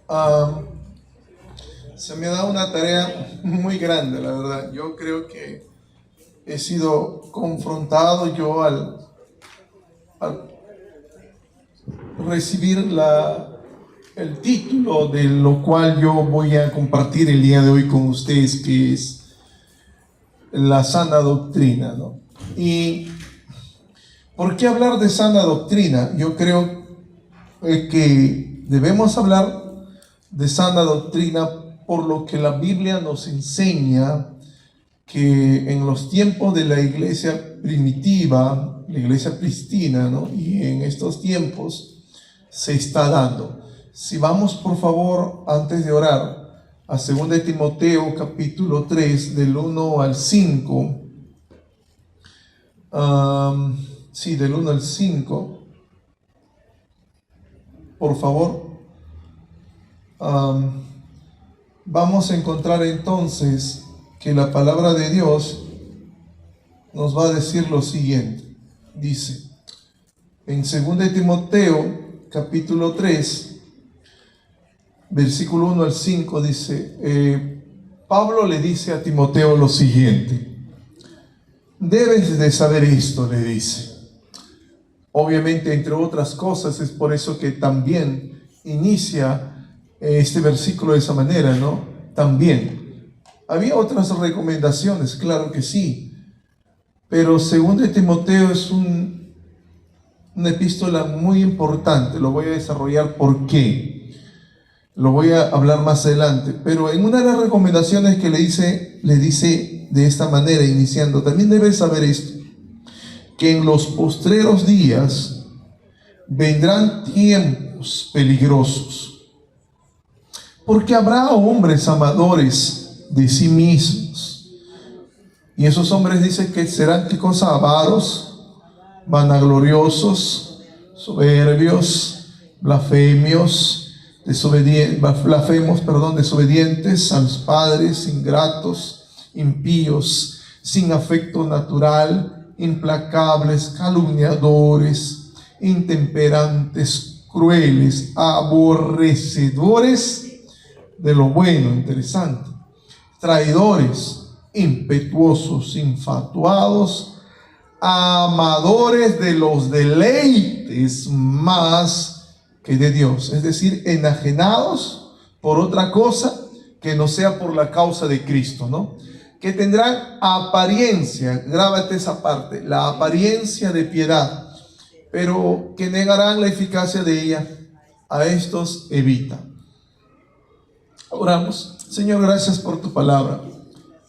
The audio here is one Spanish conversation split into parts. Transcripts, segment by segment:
Ah, Se me ha dado una tarea muy grande, la verdad. Yo creo que he sido confrontado yo al recibir el título de lo cual yo voy a compartir el día de hoy con ustedes, que es la sana doctrina, ¿no? ¿Y por qué hablar de sana doctrina? Yo creo que debemos hablar de sana doctrina por lo que la Biblia nos enseña que en los tiempos de la iglesia primitiva, la iglesia pristina, ¿no? Y en estos tiempos se está dando. Si vamos por favor, antes de orar, a 2 Timoteo capítulo 3, del 1 al 5, sí, del 1 al 5, por favor. Vamos a encontrar entonces que la palabra de Dios nos va a decir lo siguiente. Dice, en 2 Timoteo capítulo 3, versículo 1 al 5, dice, Pablo le dice a Timoteo lo siguiente: debes de saber esto, le dice. Obviamente, entre otras cosas, es por eso que también inicia este versículo de esa manera, ¿no? También. Había otras recomendaciones, claro que sí, pero 2 Timoteo es una epístola muy importante. Lo voy a desarrollar por qué. Lo voy a hablar más adelante, pero en una de las recomendaciones que le dice de esta manera, iniciando: también debes saber esto, que en los postreros días vendrán tiempos peligrosos, porque habrá hombres amadores de sí mismos. Y esos hombres dicen que serán, ¿qué cosa? Avaros, vanagloriosos, soberbios, blasfemos, desobedientes a los padres, ingratos, impíos, sin afecto natural, implacables, calumniadores, intemperantes, crueles, aborrecedores de lo bueno, interesante, traidores, impetuosos, infatuados, amadores de los deleites más que de Dios, es decir, enajenados por otra cosa que no sea por la causa de Cristo, ¿no? Que tendrán apariencia, grábate esa parte, la apariencia de piedad, pero que negarán la eficacia de ella. A estos evita. Oramos. Señor, gracias por tu palabra.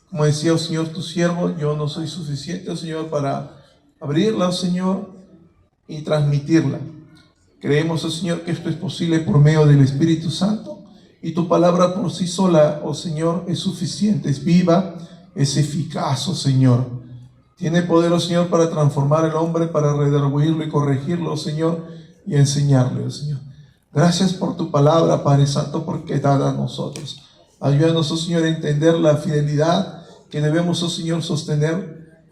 Como decía, oh Señor, tu siervo, yo no soy suficiente, oh Señor, para abrirla, oh Señor, y transmitirla. Creemos, oh Señor, que esto es posible por medio del Espíritu Santo, y tu palabra por sí sola, oh Señor, es suficiente, es viva, es eficaz, oh Señor. Tiene poder, oh Señor, para transformar al hombre, para redarguirlo y corregirlo, oh Señor, y enseñarle, oh Señor. Gracias por tu palabra, Padre Santo, porque es dada a nosotros. Ayúdanos, oh Señor, a entender la fidelidad que debemos, oh Señor, sostener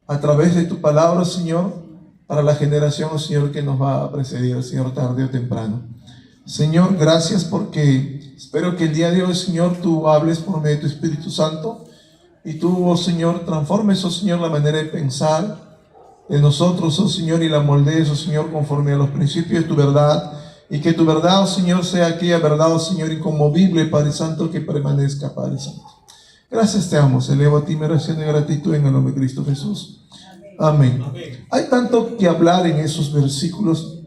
a través de tu palabra, Señor, para la generación, oh Señor, que nos va a precedir, Señor, tarde o temprano. Señor, gracias porque espero que el día de hoy, Señor, tú hables por medio de tu Espíritu Santo y tú, oh Señor, transformes, oh Señor, la manera de pensar de nosotros, oh Señor, y la moldees, oh Señor, conforme a los principios de tu verdad, y que tu verdad, oh Señor, sea aquella verdad, oh Señor, inconmovible, Padre Santo, que permanezca, Padre Santo. Gracias te amo, elevo a ti mi oración de gratitud en el nombre de Cristo Jesús. Amén. Hay tanto que hablar en esos versículos,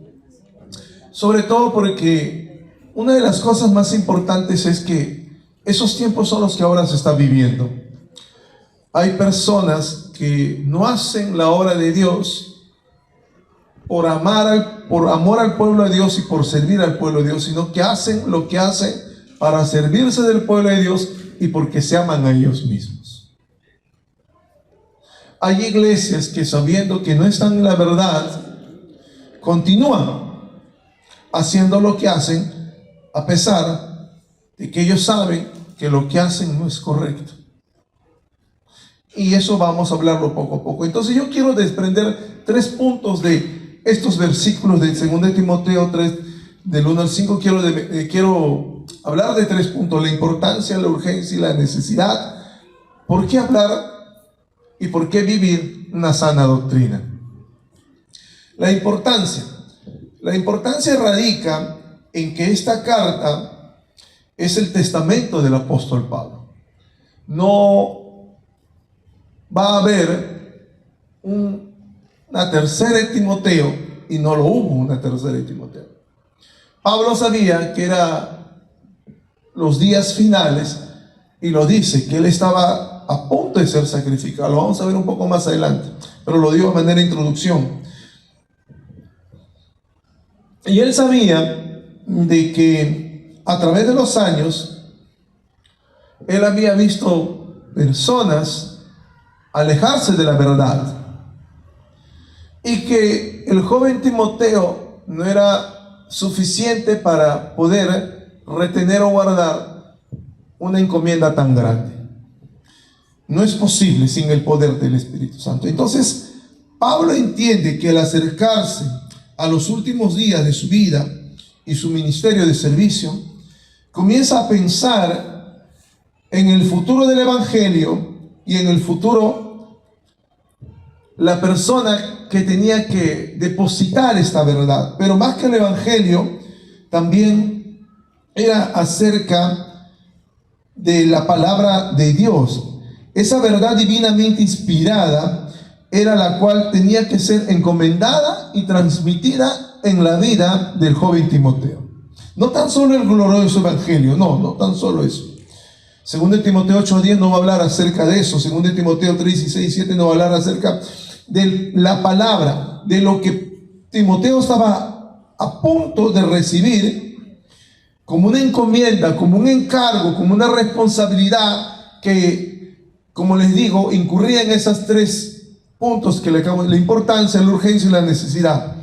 sobre todo porque una de las cosas más importantes es que esos tiempos son los que ahora se está viviendo. Hay personas que no hacen la obra de Dios por amor al pueblo de Dios y por servir al pueblo de Dios, sino que hacen lo que hacen para servirse del pueblo de Dios y porque se aman a ellos mismos. Hay iglesias que, sabiendo que no están en la verdad, continúan haciendo lo que hacen a pesar de que ellos saben que lo que hacen no es correcto. Y eso vamos a hablarlo poco a poco. Entonces yo quiero desprender 3 puntos de estos versículos de 2 Timoteo 3, del 1 al 5, quiero hablar de 3 puntos: la importancia, la urgencia y la necesidad. ¿Por qué hablar y por qué vivir una sana doctrina? La importancia radica en que esta carta es el testamento del apóstol Pablo. No va a haber una tercera de Timoteo, y no lo hubo una tercera de Timoteo. Pablo sabía que eran los días finales y lo dice, que él estaba a punto de ser sacrificado. Lo vamos a ver un poco más adelante, pero lo digo de manera de introducción. Y él sabía de que a través de los años él había visto personas alejarse de la verdad, y que el joven Timoteo no era suficiente para poder retener o guardar una encomienda tan grande. No es posible sin el poder del Espíritu Santo. Entonces Pablo entiende que al acercarse a los últimos días de su vida y su ministerio de servicio, comienza a pensar en el futuro del Evangelio y en el futuro la persona que tenía que depositar esta verdad. Pero más que el Evangelio, también era acerca de la palabra de Dios. Esa verdad divinamente inspirada era la cual tenía que ser encomendada y transmitida en la vida del joven Timoteo. No tan solo el glorioso Evangelio, no tan solo eso. 2 Timoteo 8:10 no va a hablar acerca de eso. 2 Timoteo 3:6-7 no va a hablar acerca de la palabra, de lo que Timoteo estaba a punto de recibir como una encomienda, como un encargo, como una responsabilidad que, como les digo, incurría en esos 3 puntos que le acabo: la importancia, la urgencia y la necesidad.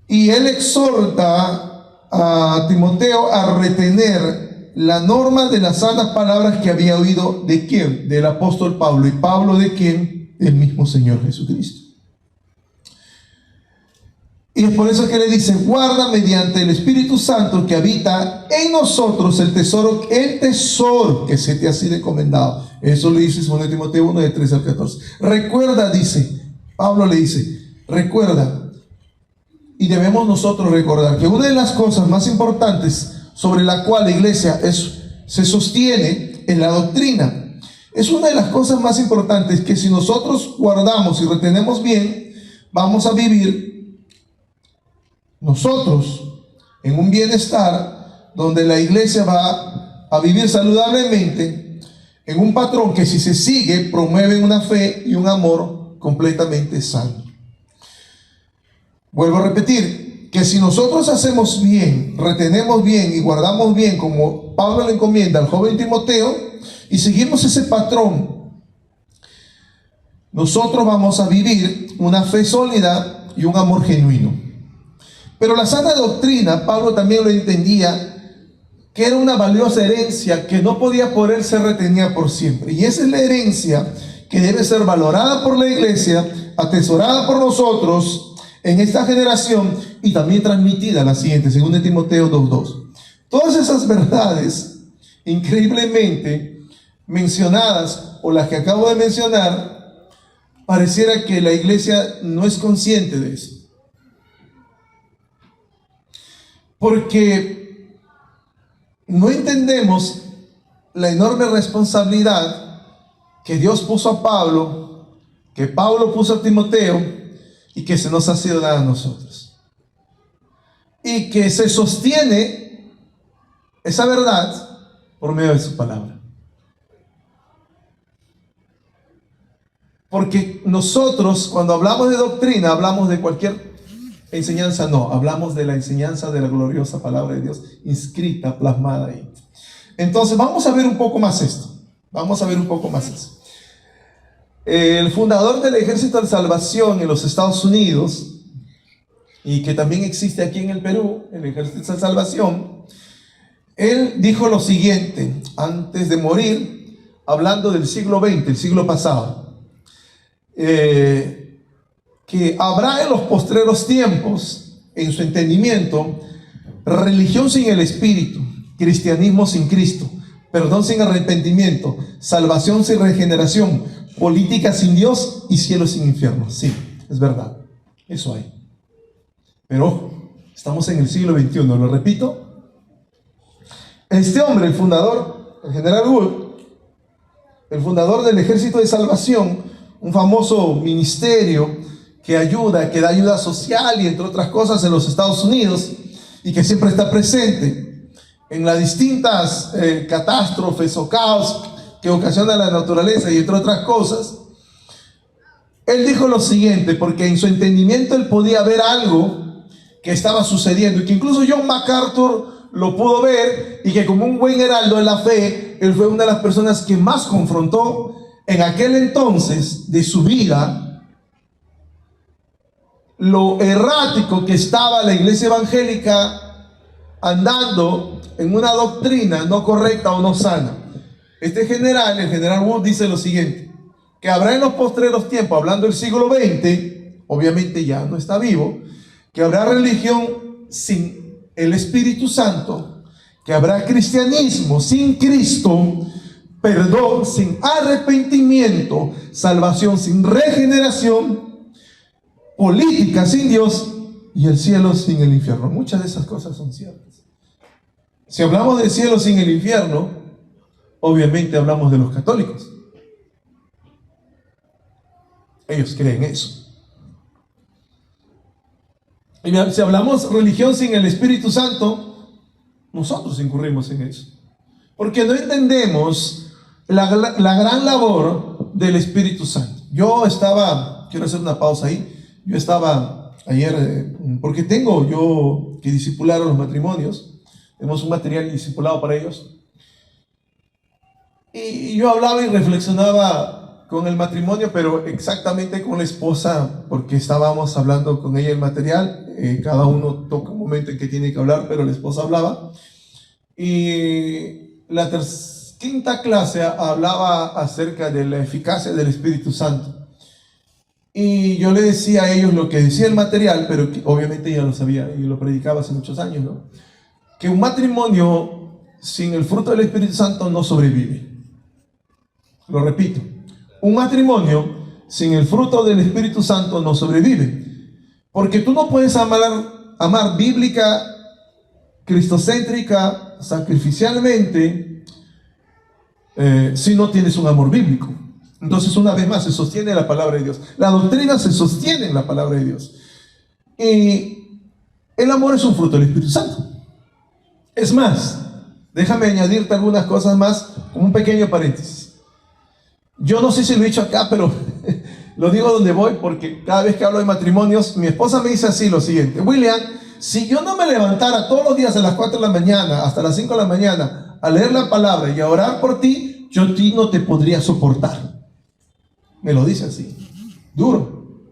Y él exhorta a Timoteo a retener la norma de las sanas palabras que había oído. ¿De quién? Del apóstol Pablo. ¿Y Pablo de quién? Del mismo Señor Jesucristo. Y es por eso que le dice: guarda mediante el Espíritu Santo que habita en nosotros el tesoro que se te ha sido encomendado. Eso le dice 2 Timoteo 1, de 13 al 14. Recuerda, dice, Pablo le dice, recuerda. Y debemos nosotros recordar que una de las cosas más importantes sobre la cual la iglesia se sostiene es la doctrina. Es una de las cosas más importantes que, si nosotros guardamos y retenemos bien, vamos a vivir nosotros en un bienestar donde la iglesia va a vivir saludablemente en un patrón que, si se sigue, promueve una fe y un amor completamente sano. Vuelvo a repetir que si nosotros hacemos bien, retenemos bien y guardamos bien, como Pablo le encomienda al joven Timoteo, y seguimos ese patrón, nosotros vamos a vivir una fe sólida y un amor genuino. Pero la sana doctrina, Pablo también lo entendía, que era una valiosa herencia que no podía poder ser retenida por siempre. Y esa es la herencia que debe ser valorada por la iglesia, atesorada por nosotros en esta generación y también transmitida a la siguiente. 2 Timoteo 2:2. Todas esas verdades increíblemente mencionadas, o las que acabo de mencionar, pareciera que la iglesia no es consciente de eso. Porque no entendemos la enorme responsabilidad que Dios puso a Pablo, que Pablo puso a Timoteo, y que se nos ha sido dada a nosotros. Y que se sostiene esa verdad por medio de su palabra. Porque nosotros, cuando hablamos de doctrina, hablamos de cualquier enseñanza, no, hablamos de la enseñanza de la gloriosa palabra de Dios, inscrita, plasmada ahí. Entonces, vamos a ver un poco más esto. Vamos a ver un poco más eso. El fundador del Ejército de Salvación en los Estados Unidos, y que también existe aquí en el Perú, el Ejército de Salvación, él dijo lo siguiente antes de morir, hablando del siglo XX, el siglo pasado, que habrá en los postreros tiempos en su entendimiento, religión sin el Espíritu, cristianismo sin Cristo, perdón sin arrepentimiento, salvación sin regeneración, política sin Dios y cielo sin infierno. Sí, es verdad, eso hay. Pero ojo, estamos en el siglo XXI, lo repito. Este hombre, el fundador, el general Wood, el fundador del Ejército de Salvación, un famoso ministerio que ayuda, que da ayuda social y entre otras cosas en los Estados Unidos, y que siempre está presente en las distintas catástrofes o caos que ocasiona la naturaleza y entre otras cosas. Él dijo lo siguiente, porque en su entendimiento él podía ver algo que estaba sucediendo y que incluso John MacArthur lo pudo ver, y que como un buen heraldo de la fe, él fue una de las personas que más confrontó en aquel entonces de su vida lo errático que estaba la iglesia evangélica andando en una doctrina no correcta o no sana. Este general, el general Wood, dice lo siguiente, que habrá en los postreros tiempos, hablando del siglo XX, obviamente ya no está vivo, que habrá religión sin el Espíritu Santo, que habrá cristianismo sin Cristo, perdón sin arrepentimiento, salvación sin regeneración, política sin Dios y el cielo sin el infierno. Muchas de esas cosas son ciertas. Si hablamos del cielo sin el infierno, obviamente hablamos de los católicos. Ellos creen eso. Y si hablamos religión sin el Espíritu Santo, nosotros incurrimos en eso. Porque no entendemos la gran labor del Espíritu Santo. Quiero hacer una pausa ahí. Yo estaba ayer, porque tengo yo que discipular a los matrimonios, tenemos un material discipulado para ellos, y yo hablaba y reflexionaba con el matrimonio, pero exactamente con la esposa, porque estábamos hablando con ella el material, cada uno toca un momento en que tiene que hablar, pero la esposa hablaba, y la quinta clase hablaba acerca de la eficacia del Espíritu Santo. Y yo le decía a ellos lo que decía el material, pero que obviamente ya lo sabía y lo predicaba hace muchos años, ¿no? Que un matrimonio sin el fruto del Espíritu Santo no sobrevive. Lo repito, un matrimonio sin el fruto del Espíritu Santo no sobrevive. Porque tú no puedes amar bíblica, cristocéntrica, sacrificialmente, si no tienes un amor bíblico. Entonces, una vez más, se sostiene la palabra de Dios. La doctrina se sostiene en la palabra de Dios. Y el amor es un fruto del Espíritu Santo. Es más, déjame añadirte algunas cosas más, como un pequeño paréntesis. Yo no sé si lo he dicho acá, pero lo digo donde voy, porque cada vez que hablo de matrimonios, mi esposa me dice así lo siguiente: William, si yo no me levantara todos los días a las 4 de la mañana, hasta las 5 de la mañana, a leer la palabra y a orar por ti, yo a ti no te podría soportar. Me lo dice así, duro.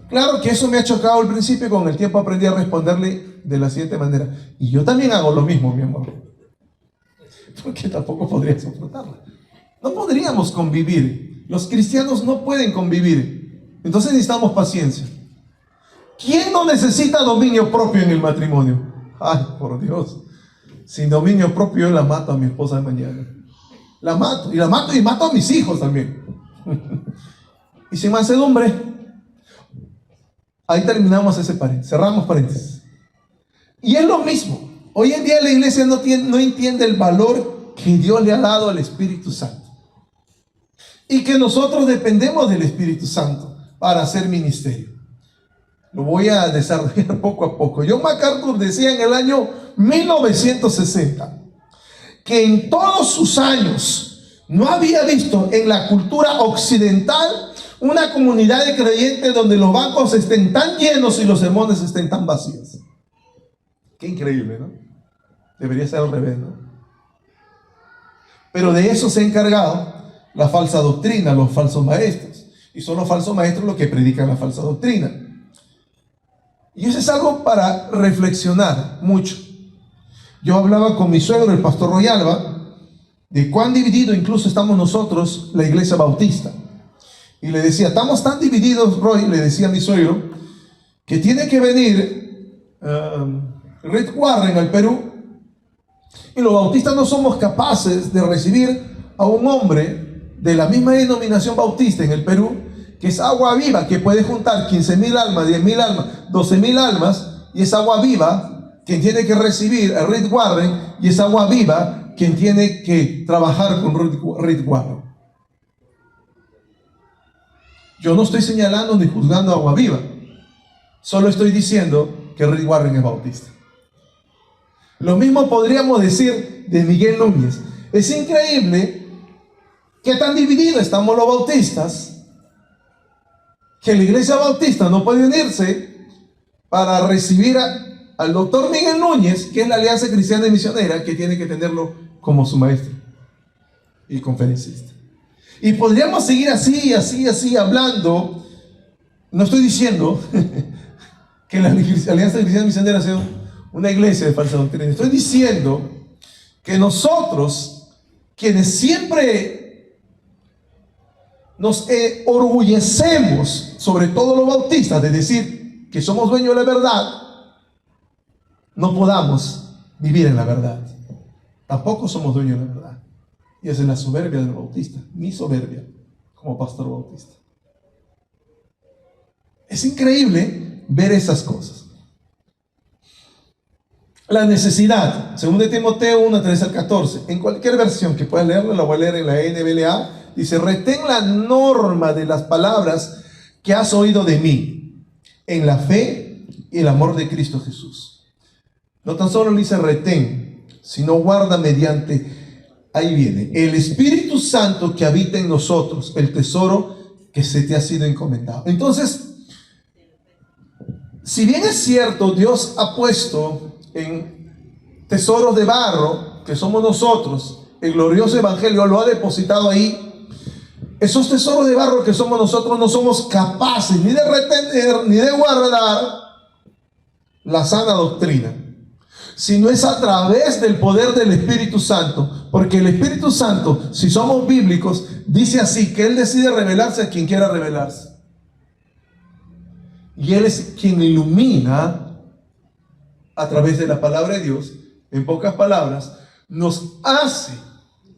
Claro que eso me ha chocado al principio, con el tiempo aprendí a responderle de la siguiente manera: y yo también hago lo mismo, mi amor, porque tampoco podría soportarla. No podríamos convivir. Los cristianos no pueden convivir. Entonces necesitamos paciencia. ¿Quién no necesita dominio propio en el matrimonio? Ay, por Dios, sin dominio propio yo la mato a mi esposa de mañana. La mato, y mato a mis hijos también. Y sin mansedumbre. Ahí terminamos ese paréntesis, cerramos paréntesis. Y es lo mismo. Hoy en día la iglesia no entiende el valor que Dios le ha dado al Espíritu Santo, y que nosotros dependemos del Espíritu Santo para hacer ministerio. Lo voy a desarrollar poco a poco. John MacArthur decía en el año 1960 que en todos sus años no había visto en la cultura occidental una comunidad de creyentes donde los bancos estén tan llenos y los sermones estén tan vacíos. Qué increíble, ¿no? Debería ser al revés, ¿no? Pero de eso se ha encargado la falsa doctrina, los falsos maestros. Y son los falsos maestros los que predican la falsa doctrina. Y eso es algo para reflexionar mucho. Yo hablaba con mi suegro, el pastor Royalba, de cuán dividido incluso estamos nosotros, la iglesia bautista. Y le decía, estamos tan divididos, Roy, le decía a mi suegro, que tiene que venir Rick Warren al Perú, y los bautistas no somos capaces de recibir a un hombre de la misma denominación bautista en el Perú, que es agua viva, que puede juntar 15,000 almas, 10,000 almas, 12,000 almas, y es agua viva quien tiene que recibir a Rick Warren, y es agua viva quien tiene que trabajar con Rick Warren. Yo no estoy señalando ni juzgando a agua viva, solo estoy diciendo que Rick Warren es bautista. Lo mismo podríamos decir de Miguel Núñez. Es increíble que tan divididos estamos los bautistas, que la iglesia bautista no puede unirse para recibir al doctor Miguel Núñez, que es la Alianza Cristiana y Misionera, que tiene que tenerlo como su maestro y conferencista. Y podríamos seguir así, hablando. No estoy diciendo que la Alianza Cristiana y Misionera sea una iglesia de falsa doctrina. Estoy diciendo que nosotros, quienes siempre nos orgullecemos, sobre todo los bautistas, de decir que somos dueños de la verdad, no podamos vivir en la verdad. Tampoco somos dueños de la verdad. Y esa es la soberbia del bautista, mi soberbia como pastor bautista. Es increíble ver esas cosas. La necesidad, según de Timoteo 1, 13 al 14, en cualquier versión que puedas leerla, la voy a leer en la NBLA, dice: retén la norma de las palabras que has oído de mí, en la fe y el amor de Cristo Jesús. No tan solo dice retén, sino guarda mediante, ahí viene, el Espíritu Santo que habita en nosotros, el tesoro que se te ha sido encomendado. Entonces, si bien es cierto, Dios ha puesto en tesoros de barro, que somos nosotros, el glorioso evangelio lo ha depositado ahí, esos tesoros de barro que somos nosotros no somos capaces ni de retener ni de guardar la sana doctrina, sino es a través del poder del Espíritu Santo, porque el Espíritu Santo, si somos bíblicos, dice así, que Él decide revelarse a quien quiera revelarse, y Él es quien ilumina a través de la palabra de Dios. En pocas palabras, nos hace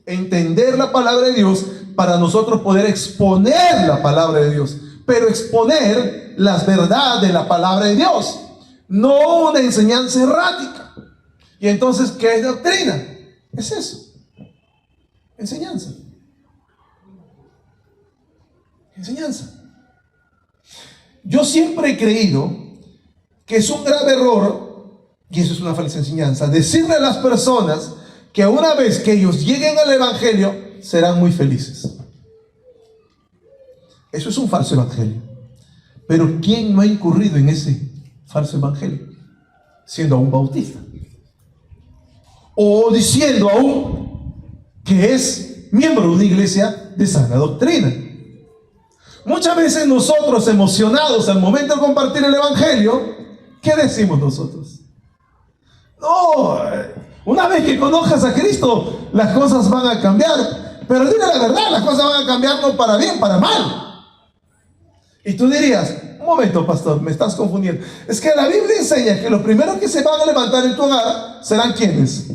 entender la palabra de Dios para nosotros poder exponer la palabra de Dios, pero exponer las verdades de la palabra de Dios, no una enseñanza errática. Y entonces, ¿qué es doctrina? Es eso, enseñanza. Enseñanza. Yo siempre he creído que es un grave error, y eso es una falsa enseñanza, decirle a las personas que una vez que ellos lleguen al evangelio serán muy felices. Eso es un falso evangelio. Pero ¿quién no ha incurrido en ese falso evangelio? Siendo aún bautista, o diciendo aún que es miembro de una iglesia de sana doctrina. Muchas veces nosotros, emocionados al momento de compartir el evangelio, ¿qué decimos nosotros? No, una vez que conozcas a Cristo, las cosas van a cambiar. Pero dile la verdad, las cosas van a cambiar no para bien, para mal. Y tú dirías, un momento, pastor, me estás confundiendo. Es que la Biblia enseña que los primeros que se van a levantar en tu hogar serán ¿quiénes?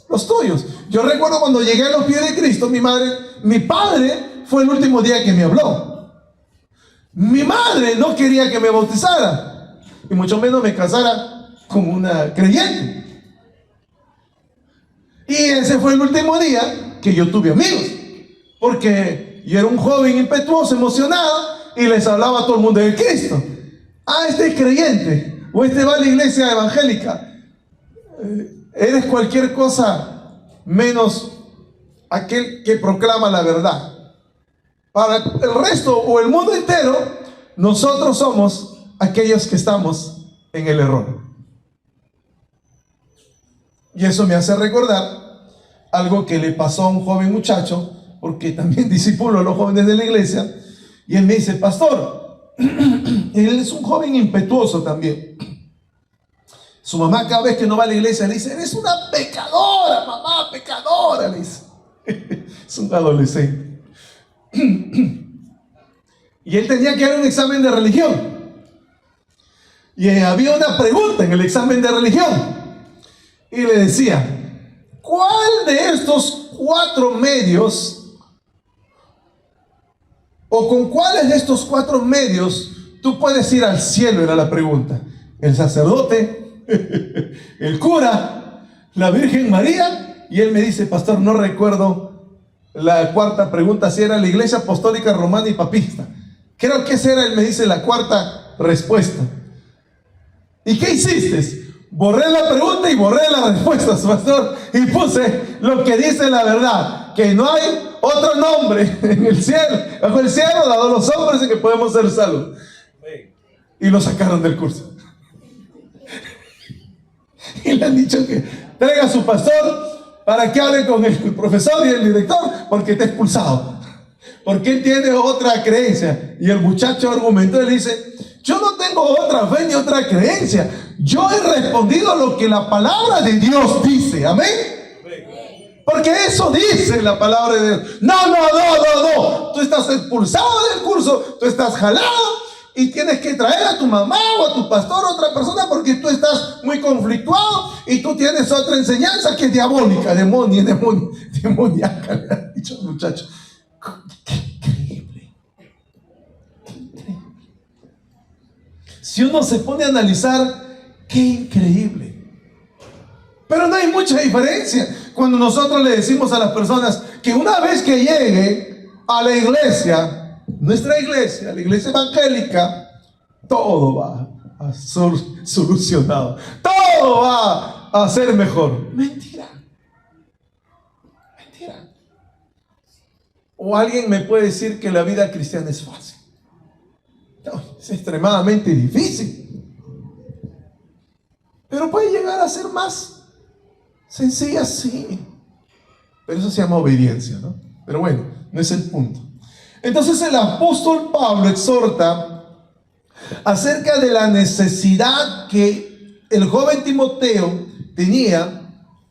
Los tuyos. Yo recuerdo cuando llegué a los pies de Cristo, mi padre fue el último día que me habló. Mi madre no quería que me bautizara, y mucho menos me casara con una creyente. Y ese fue el último día que yo tuve amigos, porque yo era un joven impetuoso, emocionado, y les hablaba a todo el mundo de Cristo. Ah, este es creyente, o este va a la iglesia evangélica. Eres cualquier cosa menos aquel que proclama la verdad. Para el resto o el mundo entero, nosotros somos aquellos que estamos en el error. Y eso me hace recordar algo que le pasó a un joven muchacho, porque también discipulo a los jóvenes de la iglesia, y él me dice, pastor, él es un joven impetuoso también. Su mamá cada vez que no va a la iglesia le dice, eres una pecadora, mamá, pecadora, le dice. Es un adolescente. Y él tenía que dar un examen de religión. Y había una pregunta en el examen de religión. Y le decía, ¿cuál de estos 4 medios, o con cuáles de estos 4 medios tú puedes ir al cielo? Era la pregunta. El sacerdote, el cura, la Virgen María. Y él me dice, pastor, no recuerdo la 4ª pregunta, si era la Iglesia Apostólica Romana y Papista. Creo que esa era, él me dice, la 4ª respuesta. ¿Y qué hiciste? Borré la pregunta y borré las respuestas, pastor, y puse lo que dice la verdad, que no hay otro nombre en el cielo, bajo el cielo, dado a los hombres, en que podemos ser salvos. Y lo sacaron del curso. Y le han dicho que traiga a su pastor para que hable con el profesor y el director, porque está expulsado, porque él tiene otra creencia. Y el muchacho argumentó y le dice, yo no tengo otra fe ni otra creencia, yo he respondido lo que la palabra de Dios dice. Amén. Porque eso dice la palabra de Dios. No. Tú estás expulsado del curso, tú estás jalado y tienes que traer a tu mamá o a tu pastor o otra persona porque tú estás muy conflictuado y tú tienes otra enseñanza que es diabólica, demoníaca, le ha dicho el muchacho. Qué increíble. Si uno se pone a analizar, qué increíble. Pero no hay mucha diferencia cuando nosotros le decimos a las personas que una vez que llegue a la iglesia, nuestra iglesia, la iglesia evangélica, todo va a ser solucionado, todo va a ser mejor. Mentira. O alguien me puede decir que la vida cristiana es fácil. No, es extremadamente difícil. Pero puede llegar a ser más sencilla, sí. Pero eso se llama obediencia, ¿no? Pero bueno, no es el punto. Entonces el apóstol Pablo exhorta acerca de la necesidad que el joven Timoteo tenía,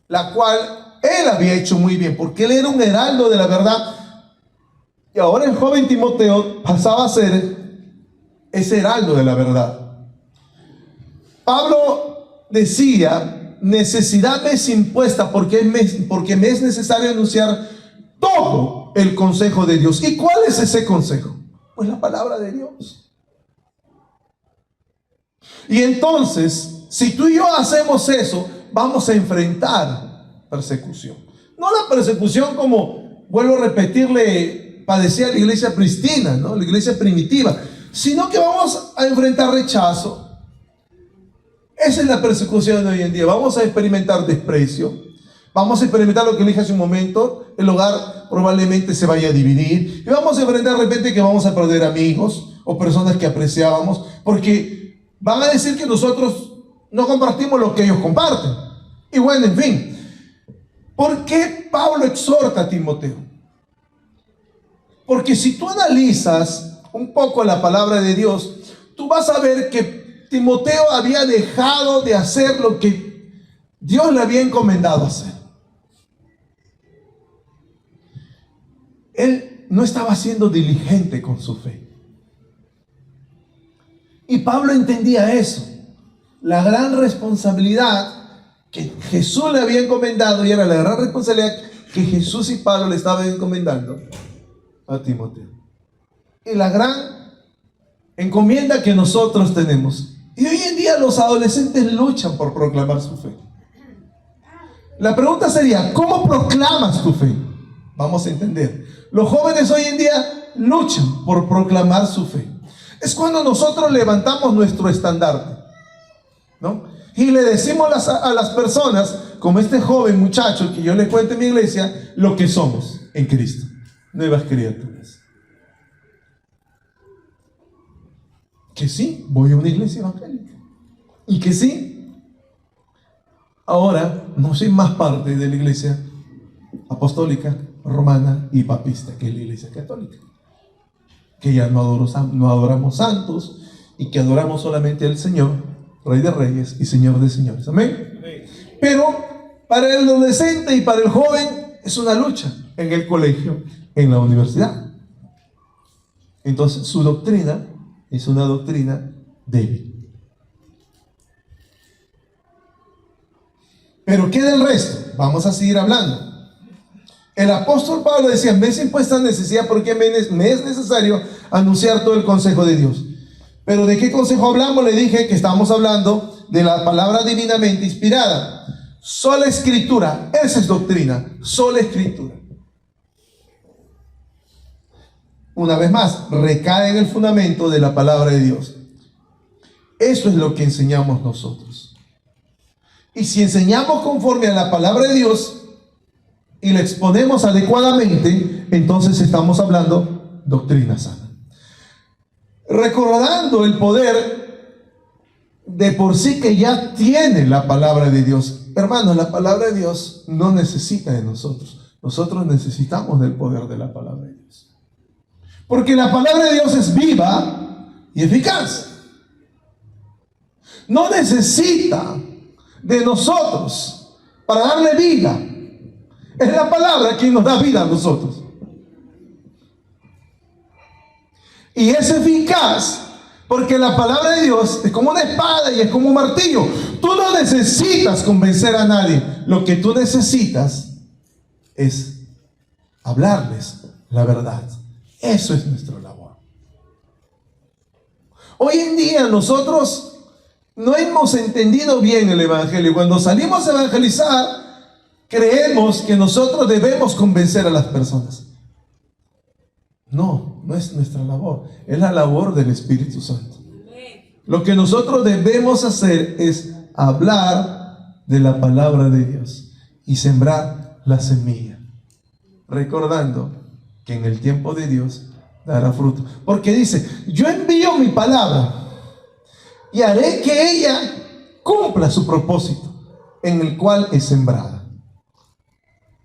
la cual él había hecho muy bien, porque él era un heraldo de la verdad. Y ahora el joven Timoteo pasaba a ser ese heraldo de la verdad. Pablo decía, necesidad me es impuesta porque me es necesario anunciar todo el consejo de Dios. ¿Y cuál es ese consejo? Pues la palabra de Dios. Y entonces, si tú y yo hacemos eso, vamos a enfrentar persecución. No la persecución como, vuelvo a repetirle, padecía la iglesia pristina, ¿no? La iglesia primitiva, sino que vamos a enfrentar rechazo. Esa es la persecución de hoy en día. Vamos a experimentar desprecio. Vamos a experimentar lo que dije hace un momento. El hogar probablemente se vaya a dividir. Y vamos a enfrentar de repente que vamos a perder amigos o personas que apreciábamos. Porque van a decir que nosotros no compartimos lo que ellos comparten. Y bueno, en fin. ¿Por qué Pablo exhorta a Timoteo? Porque si tú analizas un poco la palabra de Dios, tú vas a ver que Timoteo había dejado de hacer lo que Dios le había encomendado hacer. Él no estaba siendo diligente con su fe. Y Pablo entendía eso, la gran responsabilidad que Jesús le había encomendado, y era la gran responsabilidad que Jesús y Pablo le estaban encomendando a Timoteo. Y la gran encomienda que nosotros tenemos. Y hoy en día los adolescentes luchan por proclamar su fe. La pregunta sería, ¿cómo proclamas tu fe? Vamos a entender. Los jóvenes hoy en día luchan por proclamar su fe. Es cuando nosotros levantamos nuestro estandarte, ¿no? Y le decimos a las personas, como este joven muchacho que yo le cuento en mi iglesia, lo que somos en Cristo, nuevas criaturas. Que sí, voy a una iglesia evangélica. Y que sí, ahora no soy más parte de la iglesia apostólica, romana y papista, que es la iglesia católica. Que ya no adoramos santos y que adoramos solamente al Señor, Rey de Reyes y Señor de Señores. Amén. Pero para el adolescente y para el joven es una lucha en el colegio, en la universidad. Entonces su doctrina es una doctrina débil. Pero ¿qué del resto? Vamos a seguir hablando. El apóstol Pablo decía: me es impuesta necesidad porque me es necesario anunciar todo el consejo de Dios. Pero ¿de qué consejo hablamos? Le dije que estamos hablando de la palabra divinamente inspirada. Sola escritura, esa es doctrina, sola escritura. Una vez más, recae en el fundamento de la palabra de Dios. Eso es lo que enseñamos nosotros. Y si enseñamos conforme a la palabra de Dios y la exponemos adecuadamente, entonces estamos hablando doctrina sana. Recordando el poder de por sí que ya tiene la palabra de Dios. Hermanos, la palabra de Dios no necesita de nosotros. Nosotros necesitamos del poder de la palabra de Dios. Porque la palabra de Dios es viva y eficaz. No necesita de nosotros para darle vida. Es la palabra quien nos da vida a nosotros. Y es eficaz porque la palabra de Dios es como una espada y es como un martillo. Tú no necesitas convencer a nadie. Lo que tú necesitas es hablarles la verdad. Eso es nuestra labor. Hoy en día nosotros no hemos entendido bien el evangelio. Cuando salimos a evangelizar, creemos que nosotros debemos convencer a las personas. No, no es nuestra labor. Es la labor del Espíritu Santo. Lo que nosotros debemos hacer es hablar de la palabra de Dios y sembrar la semilla, recordando que en el tiempo de Dios dará fruto. Porque dice: yo envío mi palabra y haré que ella cumpla su propósito en el cual es sembrada.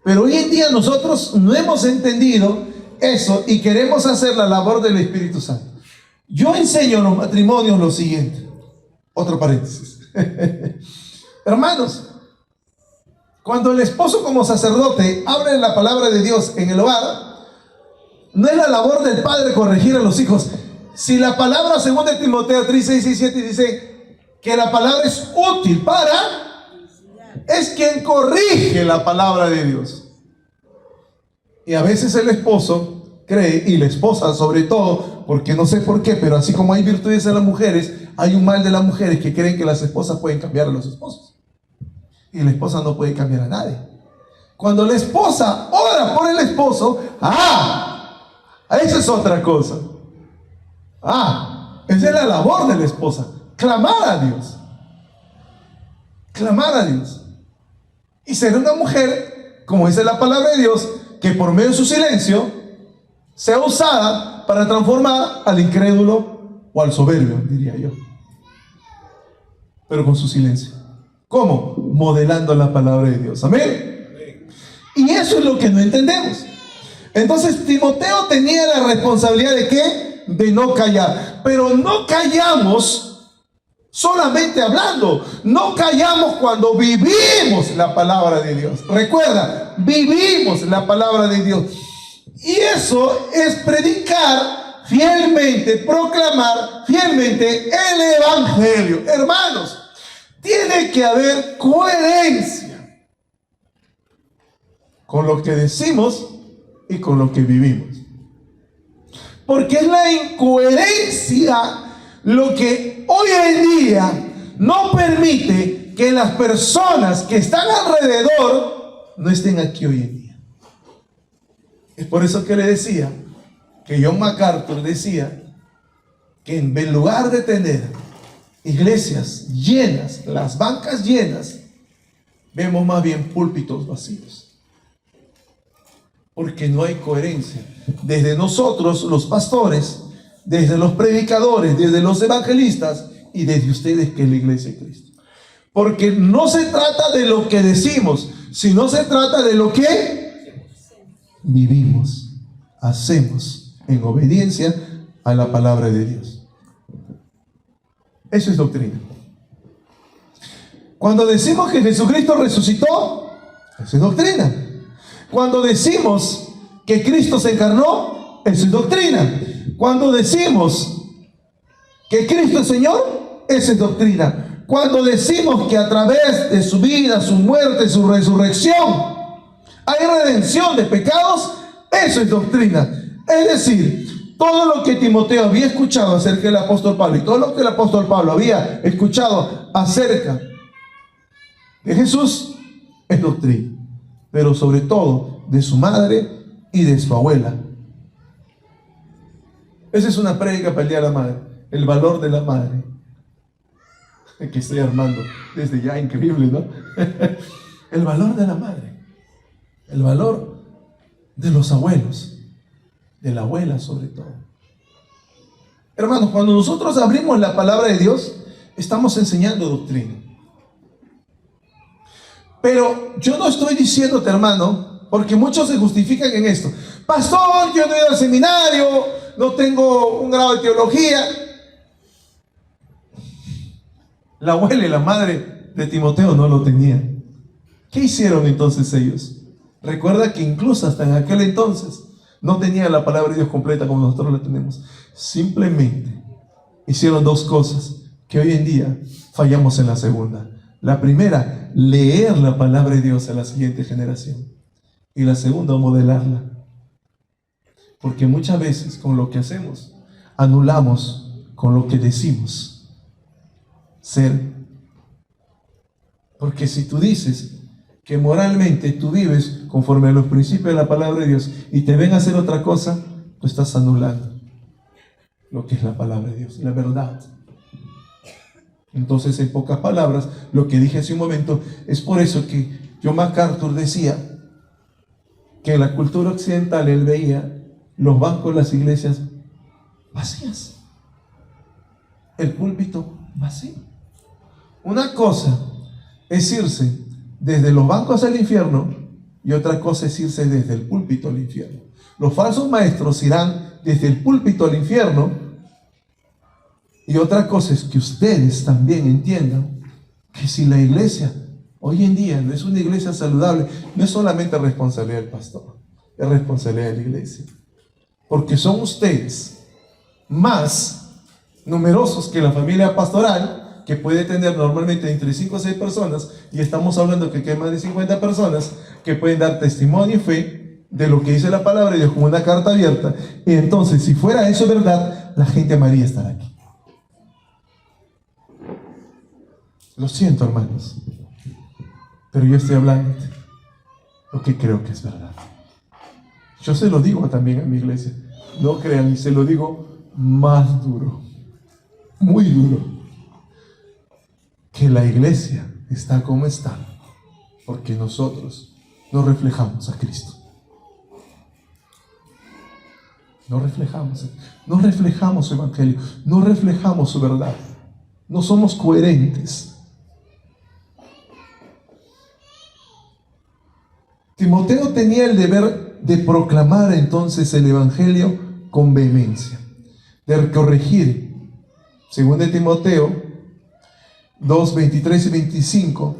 Pero hoy en día nosotros no hemos entendido eso y queremos hacer la labor del Espíritu Santo. Yo enseño en los matrimonios lo siguiente. Otro paréntesis. Hermanos, cuando el esposo como sacerdote abre la palabra de Dios en el hogar, no es la labor del padre corregir a los hijos. Si la palabra, según de Timoteo 3, 6 y 7, dice que la palabra es útil para, es quien corrige la palabra de Dios. Y a veces el esposo cree, y la esposa sobre todo, porque no sé por qué, pero así como hay virtudes en las mujeres, hay un mal de las mujeres que creen que las esposas pueden cambiar a los esposos. Y la esposa no puede cambiar a nadie. Cuando la esposa ora por el esposo, esa es otra cosa. Esa es la labor de la esposa. Clamar a Dios. Clamar a Dios. Y ser una mujer, como dice la palabra de Dios, que por medio de su silencio sea usada para transformar al incrédulo o al soberbio, diría yo. Pero con su silencio. ¿Cómo? Modelando la palabra de Dios. Amén. Y eso es lo que no entendemos. Entonces Timoteo tenía la responsabilidad de ¿qué? De no callar. Pero no callamos solamente hablando. No callamos cuando vivimos la palabra de Dios. Recuerda, vivimos la palabra de Dios. Y eso es predicar fielmente, proclamar fielmente el evangelio. Hermanos, tiene que haber coherencia con lo que decimos y con lo que vivimos. Porque es la incoherencia lo que hoy en día no permite que las personas que están alrededor no estén aquí hoy en día. Es por eso que le decía que John MacArthur decía que en lugar de tener iglesias llenas, las bancas llenas, vemos más bien púlpitos vacíos. Porque no hay coherencia. Desde nosotros, los pastores, desde los predicadores, desde los evangelistas y desde ustedes que es la iglesia de Cristo. Porque no se trata de lo que decimos, sino se trata de lo que vivimos, hacemos en obediencia a la palabra de Dios. Eso es doctrina. Cuando decimos que Jesucristo resucitó, eso es doctrina. Cuando decimos que Cristo se encarnó, eso es doctrina. Cuando decimos que Cristo es Señor, eso es doctrina. cuando decimos que a través de su vida, su muerte, su resurrección, hay redención de pecados, eso es doctrina. Es decir, todo lo que Timoteo había escuchado acerca del apóstol Pablo y todo lo que el apóstol Pablo había escuchado acerca de Jesús es doctrina, pero sobre todo de su madre y de su abuela. Esa es una prédica para el Día de la Madre, el valor de la madre, que estoy armando desde ya, increíble, ¿no? El valor de la madre, el valor de los abuelos, de la abuela sobre todo. Hermanos, cuando nosotros abrimos la palabra de Dios, estamos enseñando doctrina. Pero yo no estoy diciéndote, hermano, porque muchos se justifican en esto. Pastor, yo no he ido al seminario, no tengo un grado de teología. La abuela y la madre de Timoteo no lo tenían. ¿Qué hicieron entonces ellos? Recuerda que incluso hasta en aquel entonces no tenían la palabra de Dios completa como nosotros la tenemos. Simplemente hicieron dos cosas que hoy en día fallamos en la segunda. La primera, leer la palabra de Dios a la siguiente generación. Y la segunda, modelarla. Porque muchas veces con lo que hacemos, anulamos con lo que decimos ser. Porque si tú dices que moralmente tú vives conforme a los principios de la palabra de Dios y te ven a hacer otra cosa, tú estás anulando lo que es la palabra de Dios, la verdad. Entonces, en pocas palabras, lo que dije hace un momento, es por eso que John MacArthur decía que en la cultura occidental él veía los bancos de las iglesias vacías, el púlpito vacío. Una cosa es irse desde los bancos al infierno y otra cosa es irse desde el púlpito al infierno. Los falsos maestros irán desde el púlpito al infierno, y otra cosa es que ustedes también entiendan que si la iglesia hoy en día no es una iglesia saludable, no es solamente responsabilidad del pastor, es responsabilidad de la iglesia, porque son ustedes más numerosos que la familia pastoral, que puede tener normalmente entre 5 o 6 personas, y estamos hablando que hay más de 50 personas que pueden dar testimonio y fe de lo que dice la palabra de Dios como una carta abierta. Y entonces, si fuera eso verdad, la gente amaría estar aquí. Lo siento, hermanos, pero yo estoy hablando de lo que creo que es verdad. Yo se lo digo también a mi iglesia, no crean, y se lo digo más duro, muy duro, que la iglesia está como está porque nosotros no reflejamos a Cristo. No reflejamos su evangelio, no reflejamos su verdad, no somos coherentes. Timoteo tenía el deber de proclamar entonces el evangelio con vehemencia, de corregir. Según de Timoteo 2, 23 y 25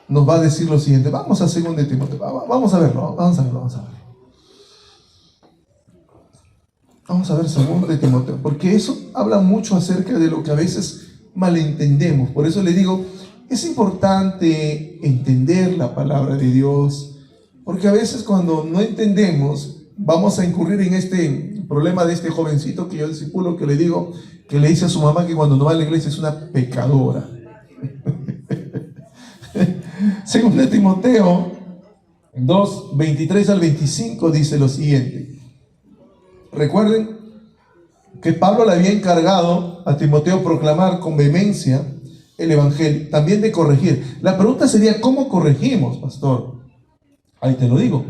nos va a decir lo siguiente. Vamos a 2 de Timoteo, vamos a verlo. Vamos a ver 2 de Timoteo, porque eso habla mucho acerca de lo que a veces malentendemos. Por eso le digo, es importante entender la palabra de Dios, porque a veces cuando no entendemos, vamos a incurrir en este problema de este jovencito que yo discipulo, que le digo, que le dice a su mamá que cuando no va a la iglesia es una pecadora. Según de Timoteo 2, 23 al 25 dice lo siguiente. Recuerden que Pablo le había encargado a Timoteo proclamar con vehemencia el evangelio, también de corregir. La pregunta sería, ¿cómo corregimos, pastor? Ahí te lo digo.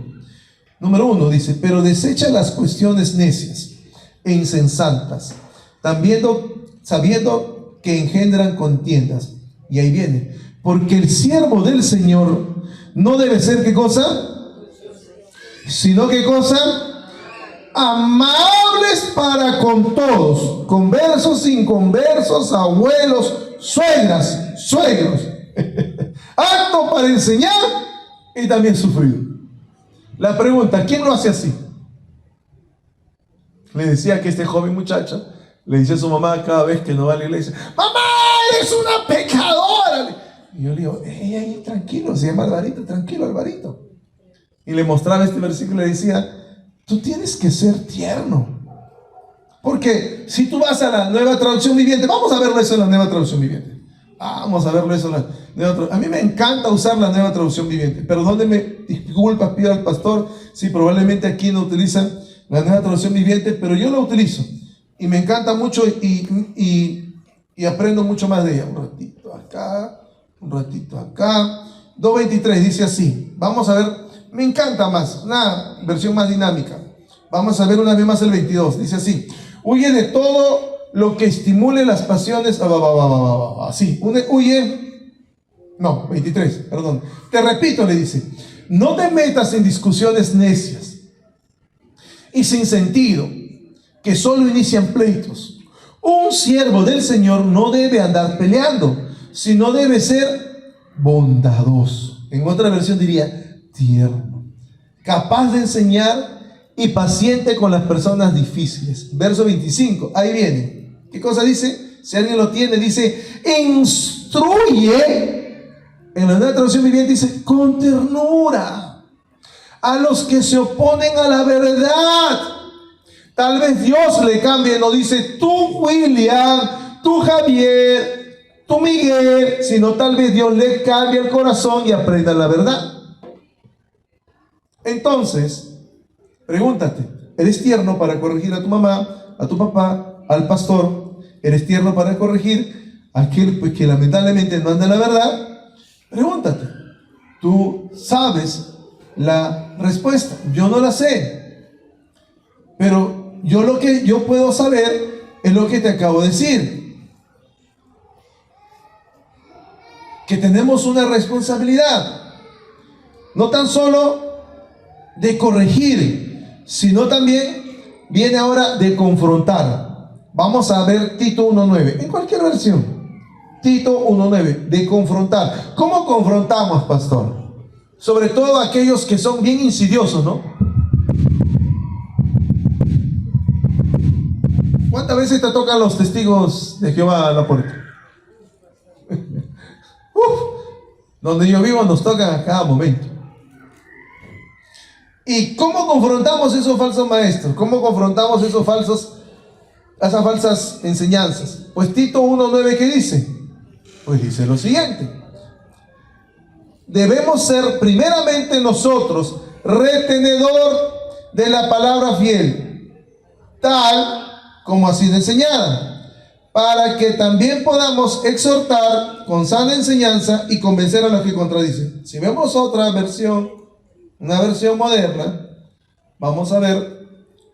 Número 1 dice, pero desecha las cuestiones necias e insensatas, también sabiendo que engendran contiendas. Y ahí viene, porque el siervo del Señor no debe ser, ¿qué cosa? Sino, ¿qué cosa? Amables para con todos, conversos, inconversos, abuelos, suegras, suegros, apto para enseñar y también sufrido. La pregunta, ¿quién lo hace así? Le decía que este joven muchacho le dice a su mamá cada vez que no va a la iglesia, mamá, eres una pecadora. dale. Y yo le digo, ahí, tranquilo, se llama Alvarito, tranquilo, Alvarito. Y le mostraba este versículo y le decía, tú tienes que ser tierno. Porque si tú vas a la Nueva Traducción Viviente, vamos a verlo eso en la Nueva Traducción Viviente. Vamos a verlo eso en la Nueva Traducción. A mí me encanta usar la Nueva Traducción Viviente. Perdónenme, disculpas, pido al pastor si probablemente aquí no utilizan la Nueva Traducción Viviente, pero yo la utilizo. Y me encanta mucho y aprendo mucho más de ella. Un ratito acá, un ratito acá. 2.23 dice así. Vamos a ver, me encanta más, una versión más dinámica. Vamos a ver una vez más el 22. Dice así: huye de todo lo que estimule las pasiones. Así, huye. No, 23, perdón. Te repito, le dice: no te metas en discusiones necias y sin sentido, que solo inician pleitos. Un siervo del Señor no debe andar peleando, sino debe ser bondadoso. En otra versión diría tierno, capaz de enseñar y paciente con las personas difíciles. Verso 25, ahí viene. ¿Qué cosa dice? Si alguien lo tiene, dice: instruye. En la Nueva Traducción Viviente dice: con ternura a los que se oponen a la verdad. Tal vez Dios le cambie, no dice tú William, tú Javier, tú Miguel, sino tal vez Dios le cambie el corazón y aprenda la verdad. Entonces, pregúntate, ¿eres tierno para corregir a tu mamá, a tu papá, al pastor? ¿Eres tierno para corregir a aquel pues, que lamentablemente no anda en la verdad? Pregúntate. Tú sabes la respuesta. Yo no la sé. Pero lo que yo puedo saber es lo que te acabo de decir. Que tenemos una responsabilidad. No tan solo de corregir, sino también viene ahora de confrontar. Vamos a ver Tito 1.9, en cualquier versión. Tito 1.9, de confrontar. ¿Cómo confrontamos, pastor? Sobre todo aquellos que son bien insidiosos, ¿no? ¿Cuántas veces te tocan los testigos de Jehová a la puerta? Donde yo vivo nos tocan a cada momento. ¿Y cómo confrontamos esos falsos maestros? ¿Cómo confrontamos esas falsas enseñanzas? Pues Tito 1.9, ¿qué dice? Pues dice lo siguiente: debemos ser primeramente nosotros retenedor de la palabra fiel, tal como ha sido enseñada, para que también podamos exhortar con sana enseñanza y convencer a los que contradicen. Si vemos otra versión, una versión moderna, vamos a ver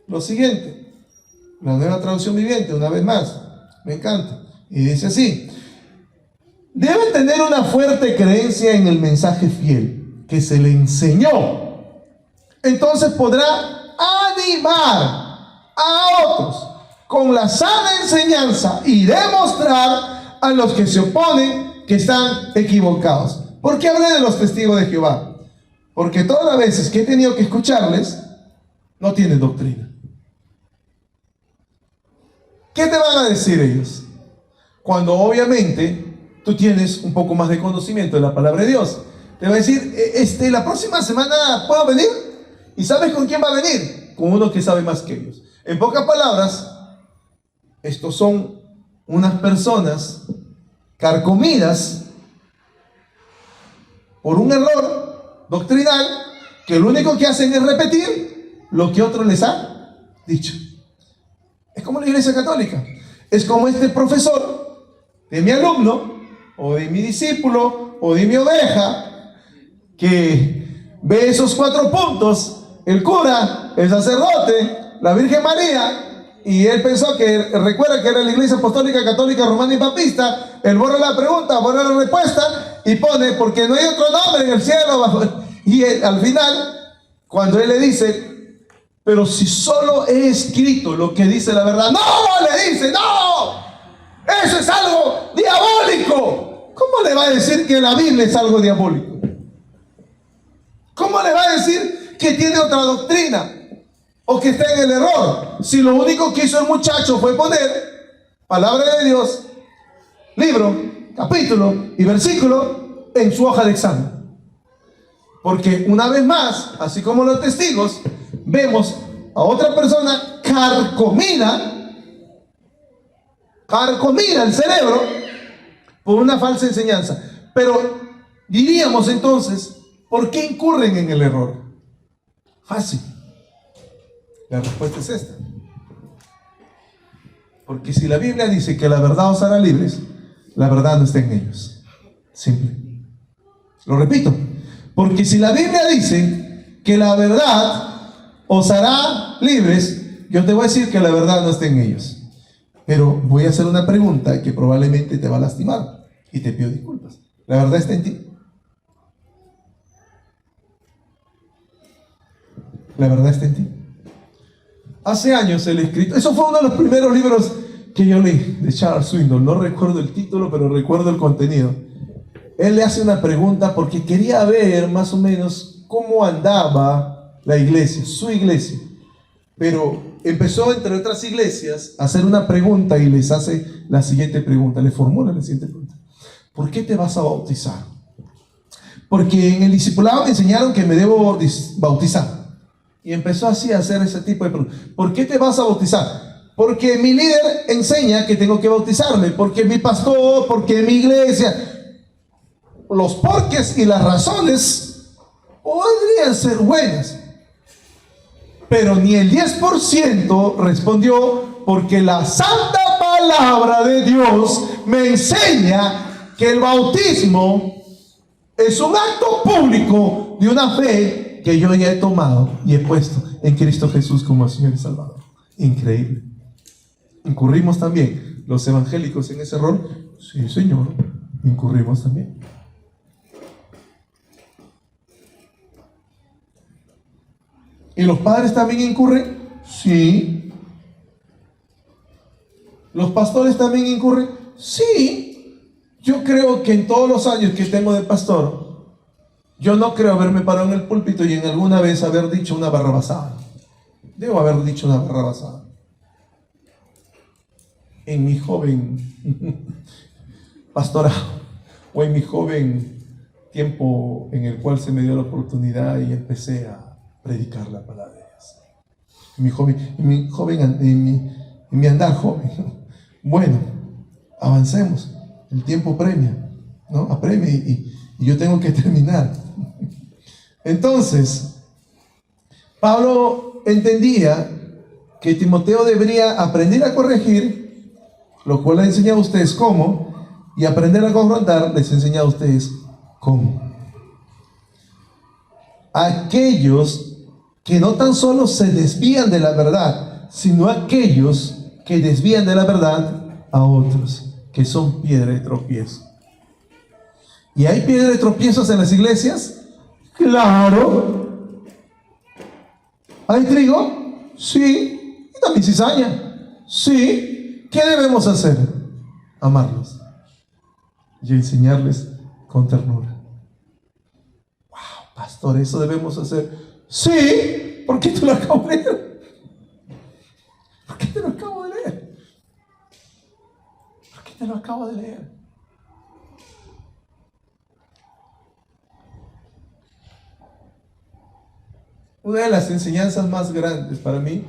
lo siguiente. La Nueva Traducción Viviente, una vez más, me encanta, y dice así: deben tener una fuerte creencia en el mensaje fiel que se le enseñó. Entonces podrá animar a otros con la sana enseñanza y demostrar a los que se oponen que están equivocados. ¿Por qué hablé de los testigos de Jehová? Porque todas las veces que he tenido que escucharles, no tienen doctrina. ¿Qué te van a decir ellos? Cuando obviamente tú tienes un poco más de conocimiento de la palabra de Dios. Te va a decir, la próxima semana ¿puedo venir? ¿Y sabes con quién va a venir? Con uno que sabe más que ellos. En pocas palabras, estos son unas personas carcomidas por un error doctrinal, que lo único que hacen es repetir lo que otros les han dicho. Es como la Iglesia Católica. Es como este profesor de mi alumno, o de mi discípulo, o de mi oveja, que ve esos 4 puntos, el cura, el sacerdote, la Virgen María, y él pensó recuerda que era la Iglesia Apostólica, Católica, Romana y Papista. Él borra la pregunta, borra la respuesta y pone, porque no hay otro nombre en el cielo. Y él, al final, cuando él le dice, pero si solo he escrito lo que dice la verdad, ¡no! Le dice, ¡no! ¡Eso es algo diabólico! ¿Cómo le va a decir que la Biblia es algo diabólico? ¿Cómo le va a decir que tiene otra doctrina? O que está en el error, si lo único que hizo el muchacho fue poner palabra de Dios, libro, capítulo y versículo en su hoja de examen. Porque una vez más, así como los testigos, vemos a otra persona carcomida el cerebro por una falsa enseñanza. Pero diríamos entonces, ¿por qué incurren en el error? Fácil. La respuesta es esta. Porque si la Biblia dice que la verdad os hará libres, la verdad no está en ellos. Simple. Lo repito. Porque si la Biblia dice que la verdad os hará libres, yo te voy a decir que la verdad no está en ellos. Pero voy a hacer una pregunta que probablemente te va a lastimar y te pido disculpas. ¿La verdad está en ti? La verdad está en ti. Hace años el escritor, eso fue uno de los primeros libros que yo leí de Charles Swindoll. No recuerdo el título, pero recuerdo el contenido. Él le hace una pregunta porque quería ver más o menos cómo andaba la iglesia, su iglesia. Pero empezó, entre otras iglesias, a hacer una pregunta y les hace la siguiente pregunta. Le formula la siguiente pregunta. ¿Por qué te vas a bautizar? Porque en el discipulado me enseñaron que me debo bautizar. Y empezó así a hacer ese tipo de preguntas. ¿Por qué te vas a bautizar? Porque mi líder enseña que tengo que bautizarme. Porque mi pastor, porque mi iglesia. Los porqués y las razones podrían ser buenas. Pero ni el 10% respondió, porque la santa palabra de Dios me enseña que el bautismo es un acto público de una fe que yo ya he tomado y he puesto en Cristo Jesús como Señor y Salvador. Increíble. ¿Incurrimos también los evangélicos en ese error? Sí, Señor, incurrimos también. ¿Y los padres también incurren? Sí. ¿Los pastores también incurren? Sí. Yo creo que en todos los años que tengo de pastor, yo no creo haberme parado en el púlpito y en alguna vez haber dicho una barrabasada. Debo haber dicho una barrabasada. En mi joven pastorado, o en mi joven tiempo en el cual se me dio la oportunidad y empecé a predicar la palabra de Dios. En mi andar joven. Bueno, avancemos. El tiempo premia, ¿no? Apremia y yo tengo que terminar. Entonces, Pablo entendía que Timoteo debería aprender a corregir, lo cual les he enseñado a ustedes cómo, y aprender a confrontar, les he enseñado a ustedes cómo. Aquellos que no tan solo se desvían de la verdad, sino aquellos que desvían de la verdad a otros, que son piedra de tropiezo. ¿Y hay piedra de tropiezos en las iglesias? Claro. ¿Hay trigo? Sí. ¿Y también cizaña? Sí. ¿Qué debemos hacer? Amarlos y enseñarles con ternura. Wow, pastor, ¿eso debemos hacer? Sí. ¿Por qué te lo acabo de leer? ¿Por qué te lo acabo de leer? ¿Por qué te lo acabo de leer? Una de las enseñanzas más grandes para mí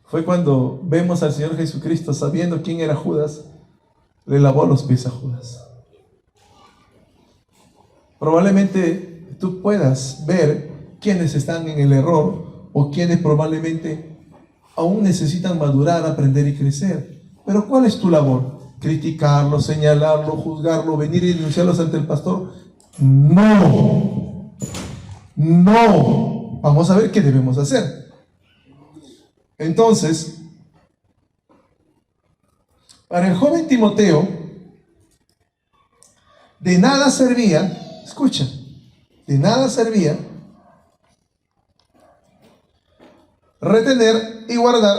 fue cuando vemos al Señor Jesucristo, sabiendo quién era Judas, le lavó los pies a Judas. Probablemente tú puedas ver quienes están en el error o quienes probablemente aún necesitan madurar, aprender y crecer. Pero ¿cuál es tu labor? ¿Criticarlo, señalarlo, juzgarlo, venir y denunciarlos ante el pastor? No. No. Vamos a ver qué debemos hacer. Entonces, para el joven Timoteo, de nada servía, escucha, de nada servía retener y guardar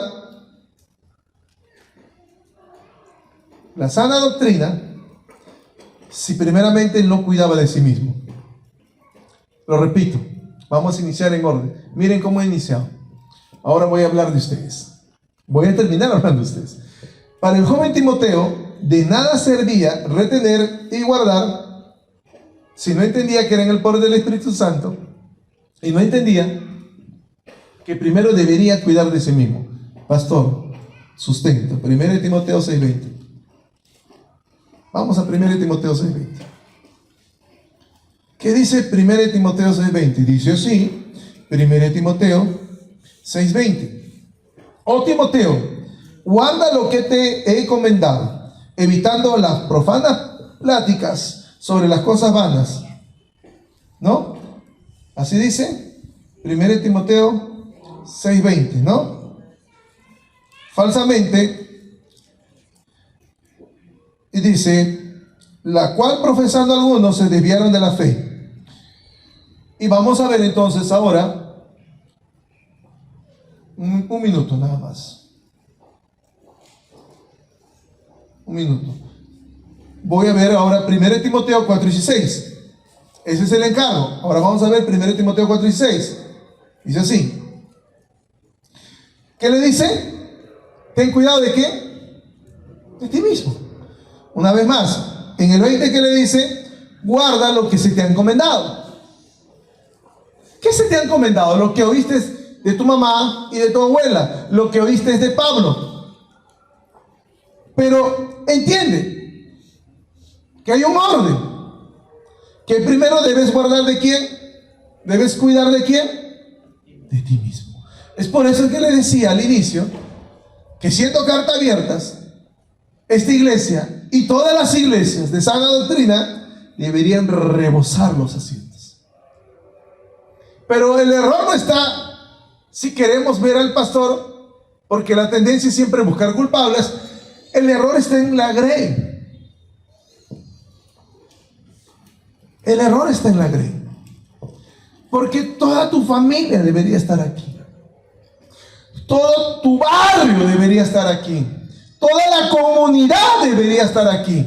la sana doctrina si primeramente no cuidaba de sí mismo. Lo repito, vamos a iniciar en orden. Miren cómo he iniciado. Ahora voy a hablar de ustedes. Voy a terminar hablando de ustedes. Para el joven Timoteo, de nada servía retener y guardar si no entendía que era en el poder del Espíritu Santo y no entendía que primero debería cuidar de sí mismo. Pastor, sustento. 1 Timoteo 6:20. Vamos a 1 Timoteo 6:20. ¿Qué dice 1 Timoteo 6:20? Dice así, 1 Timoteo 6:20. Oh Timoteo, guarda lo que te he encomendado, evitando las profanas pláticas sobre las cosas vanas. ¿No? Así dice 1 Timoteo 6:20, ¿no? Falsamente, y dice, la cual profesando algunos se desviaron de la fe. Y vamos a ver entonces ahora, un minuto nada más. Un minuto. Voy a ver ahora 1 Timoteo 4:16. Ese es el encargo. Ahora vamos a ver 1 Timoteo 4:16. Dice así. ¿Qué le dice? Ten cuidado de qué? De ti mismo. Una vez más, en el 20 que le dice, guarda lo que se te ha encomendado. ¿Qué se te ha encomendado? Lo que oíste de tu mamá y de tu abuela, lo que oíste de Pablo. Pero entiende que hay un orden, que primero debes guardar de quién, debes cuidar de quién, de ti mismo. Es por eso que le decía al inicio que siendo cartas abiertas, esta iglesia y todas las iglesias de sana doctrina deberían rebosar los asientos. Pero el error no está, si queremos ver al pastor, porque la tendencia es siempre buscar culpables, el error está en la grey. El error está en la grey. Porque toda tu familia debería estar aquí. Todo tu barrio debería estar aquí. Toda la comunidad debería estar aquí.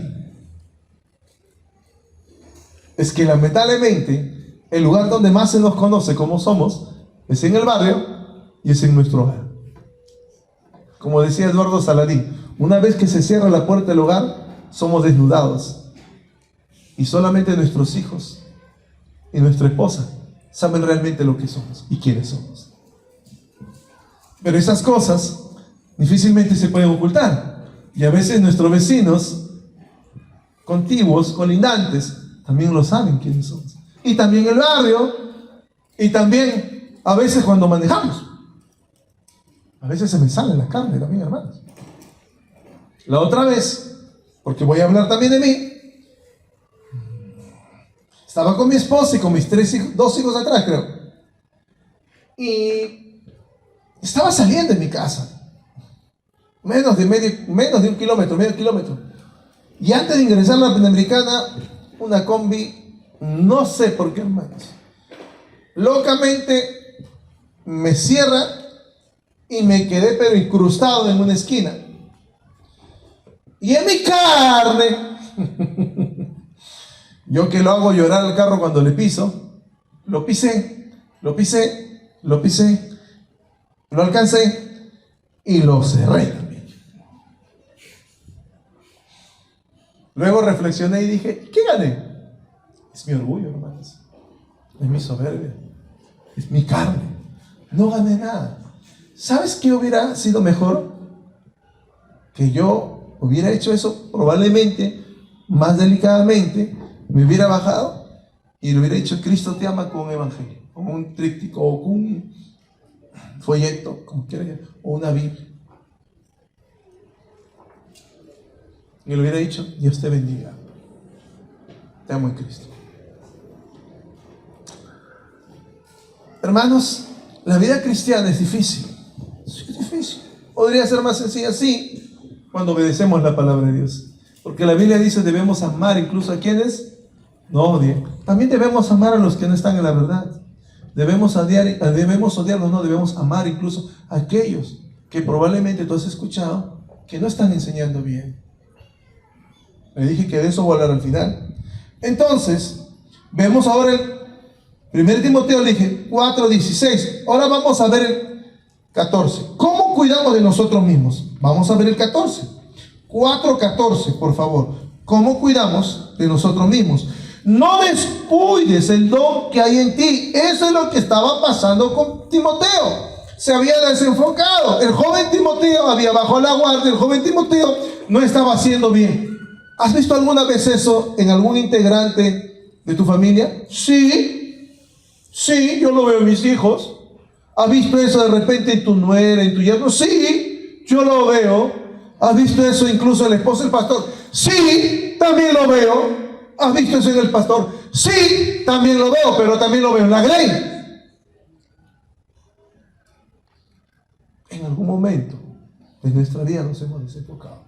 Es que lamentablemente el lugar donde más se nos conoce como somos es en el barrio y es en nuestro hogar. Como decía Eduardo Saladín, una vez que se cierra la puerta del hogar, somos desnudados. Y solamente nuestros hijos y nuestra esposa saben realmente lo que somos y quiénes somos. Pero esas cosas difícilmente se pueden ocultar. Y a veces nuestros vecinos contiguos, colindantes, también lo saben quiénes somos. Y también el barrio, y también a veces cuando manejamos. A veces se me sale la carne también, hermanos. La otra vez, porque voy a hablar también de mí, estaba con mi esposa y con mis dos hijos atrás, creo. Y estaba saliendo de mi casa. Medio kilómetro. Y antes de ingresar a la Panamericana, una combi, no sé por qué, hermanos, locamente me cierra y me quedé pero incrustado en una esquina. Y en mi carne, yo que lo hago llorar al carro cuando le piso, lo pisé, lo alcancé y lo cerré también. Luego reflexioné y dije, ¿qué gané? Es mi orgullo, hermanos. Es mi soberbia. Es mi carne. No gané nada. ¿Sabes qué hubiera sido mejor? Que yo hubiera hecho eso probablemente más delicadamente, me hubiera bajado y le hubiera dicho Cristo te ama con un evangelio, con un tríptico o con un folleto, como quiera, o una Biblia. Y le hubiera dicho, Dios te bendiga. Te amo en Cristo. Hermanos, la vida cristiana es difícil. Es difícil. Podría ser más sencilla, sí, cuando obedecemos la palabra de Dios. Porque la Biblia dice debemos amar incluso a quienes no odian. También debemos amar a los que no están en la verdad. Debemos odiarlos, no, debemos amar incluso a aquellos que probablemente tú has escuchado que no están enseñando bien. Le dije que de eso voy a hablar al final. Entonces, vemos ahora el 1 Timoteo, le dije 4:16. Ahora vamos a ver el 14. ¿Cómo cuidamos de nosotros mismos? Vamos a ver el 14. 4:14, por favor. ¿Cómo cuidamos de nosotros mismos? No descuides el don que hay en ti. Eso es lo que estaba pasando con Timoteo. Se había desenfocado. El joven Timoteo había bajado la guardia. El joven Timoteo no estaba haciendo bien. ¿Has visto alguna vez eso en algún integrante de tu familia? Sí, yo lo veo en mis hijos. ¿Has visto eso de repente en tu nuera, en tu yerno? Sí, yo lo veo. ¿Has visto eso incluso en la esposa del pastor? Sí, también lo veo. ¿Has visto eso en el pastor? Sí, también lo veo, pero también lo veo en la Grey. En algún momento de nuestra vida nos hemos desenfocado.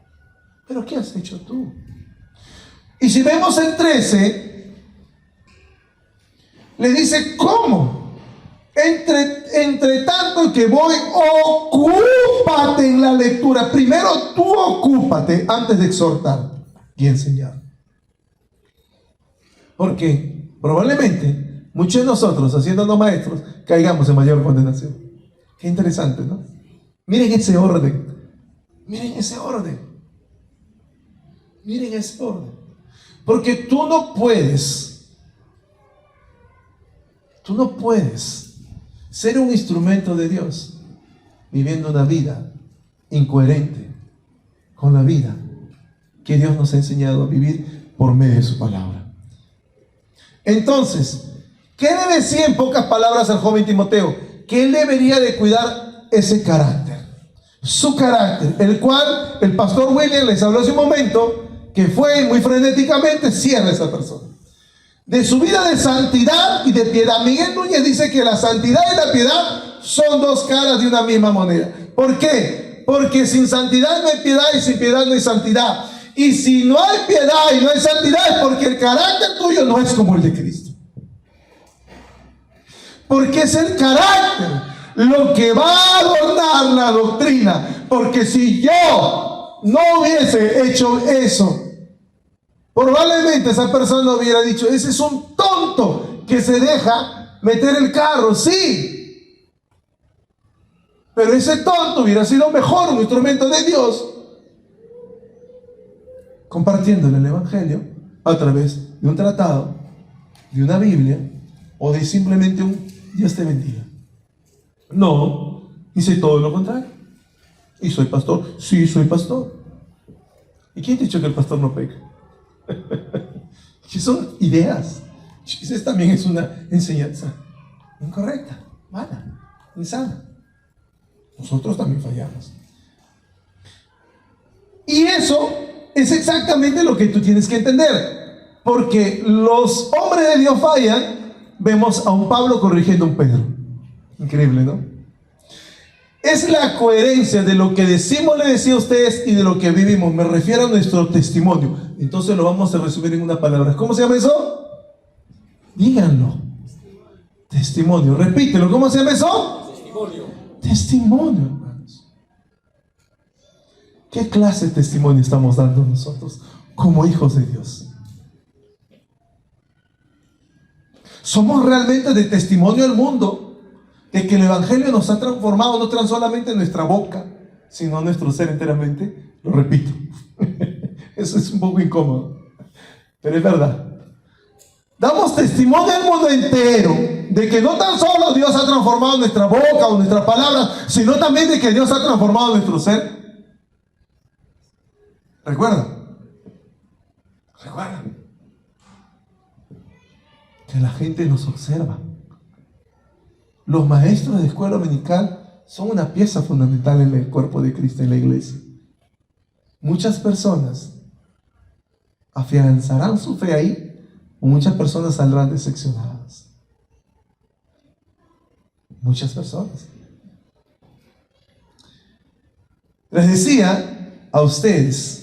¿Pero qué has hecho tú? Y si vemos el 13, le dice, ¿cómo? Entre tanto que voy, ocúpate en la lectura. Primero tú ocúpate antes de exhortar y enseñar. Porque probablemente muchos de nosotros, haciéndonos maestros, caigamos en mayor condenación. Qué interesante, ¿no? Miren ese orden. Miren ese orden. Miren ese orden. Porque tú no puedes ser un instrumento de Dios viviendo una vida incoherente con la vida que Dios nos ha enseñado a vivir por medio de su palabra. Entonces, ¿qué le decía en pocas palabras al joven Timoteo? Que él debería de cuidar ese carácter, su carácter, el cual el pastor William les habló hace un momento, que fue muy frenéticamente, cierra esa persona. De su vida de santidad y de piedad. Miguel Núñez dice que la santidad y la piedad son dos caras de una misma moneda. ¿Por qué? Porque sin santidad no hay piedad y sin piedad no hay santidad. Y si no hay piedad y no hay santidad es porque el carácter tuyo no es como el de Cristo. Porque es el carácter lo que va a adornar la doctrina. Porque si yo no hubiese hecho eso, probablemente esa persona hubiera dicho, ese es un tonto que se deja meter el carro. Sí, pero ese tonto hubiera sido mejor un instrumento de Dios compartiéndole el evangelio a través de un tratado, de una Biblia o de simplemente un Dios te bendiga. No, hice todo lo contrario. ¿Y soy pastor? Sí, soy pastor. ¿Y quién te ha dicho que el pastor no peca? Que son ideas. Esa también es una enseñanza incorrecta, mala, insana. Nosotros también fallamos. Y eso es exactamente lo que tú tienes que entender. Porque los hombres de Dios fallan. Vemos a un Pablo corrigiendo a un Pedro. Increíble, ¿no? Es la coherencia de lo que decimos, le decía a ustedes, y de lo que vivimos. Me refiero a nuestro testimonio. Entonces lo vamos a resumir en una palabra. ¿Cómo se llama eso? Díganlo. Testimonio. Repítelo. ¿Cómo se llama eso? Testimonio. Testimonio, hermanos. ¿Qué clase de testimonio estamos dando nosotros como hijos de Dios? ¿Somos realmente de testimonio al mundo de que el evangelio nos ha transformado, no tan solamente nuestra boca, sino nuestro ser enteramente? Lo repito. Eso es un poco incómodo, pero es verdad. Damos testimonio al mundo entero de que no tan solo Dios ha transformado nuestra boca o nuestras palabras, sino también de que Dios ha transformado nuestro ser. Recuerda que la gente nos observa. Los maestros de escuela dominical son una pieza fundamental en el cuerpo de Cristo, en la iglesia. Muchas personas afianzarán su fe ahí, o muchas personas saldrán decepcionadas. Muchas personas. Les decía a ustedes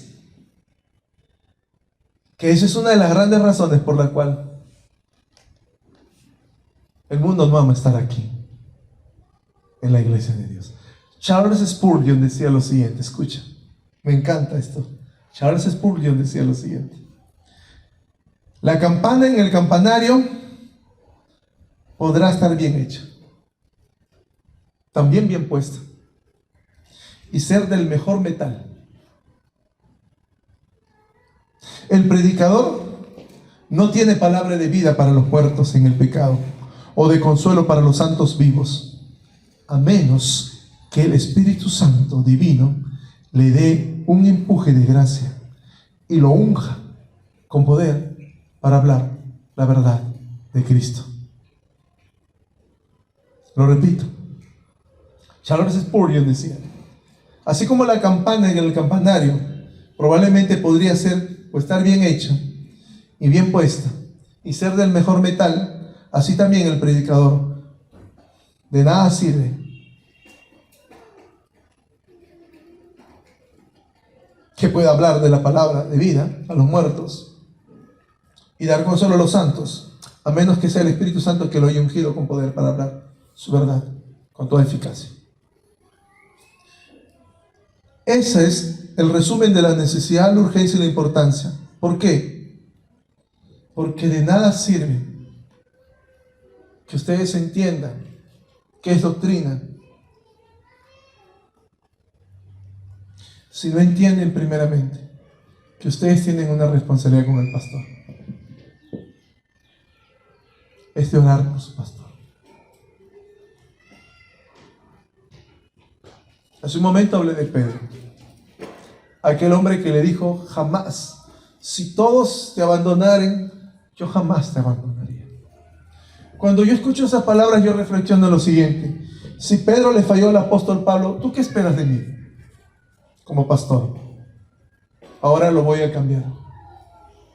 que esa es una de las grandes razones por la cual el mundo no ama estar aquí, en la iglesia de Dios. Charles Spurgeon decía lo siguiente, escucha, me encanta esto. Charles Spurgeon decía lo siguiente: la campana en el campanario podrá estar bien hecha, también bien puesta, y ser del mejor metal, El predicador no tiene palabra de vida para los muertos en el pecado o de consuelo para los santos vivos, a menos que el Espíritu Santo divino le dé un empuje de gracia y lo unja con poder para hablar la verdad de Cristo. Lo repito, Charles Spurgeon decía, así como la campana en el campanario probablemente podría ser o estar bien hecha y bien puesta y ser del mejor metal, así también el predicador de nada sirve que pueda hablar de la palabra de vida a los muertos y dar consuelo a los santos, a menos que sea el Espíritu Santo que lo haya ungido con poder para hablar su verdad con toda eficacia. Ese es el resumen de la necesidad, la urgencia y la importancia. ¿Por qué? Porque de nada sirve que ustedes entiendan qué es doctrina si no entienden primeramente que ustedes tienen una responsabilidad con el pastor. Es de orar por su pastor. Hace un momento hablé de Pedro, aquel hombre que le dijo: jamás, si todos te abandonaren, yo jamás te abandonaría. Cuando yo escucho esas palabras, yo reflexiono en lo siguiente: si Pedro le falló al apóstol Pablo, ¿tú qué esperas de mí como pastor? Ahora lo voy a cambiar.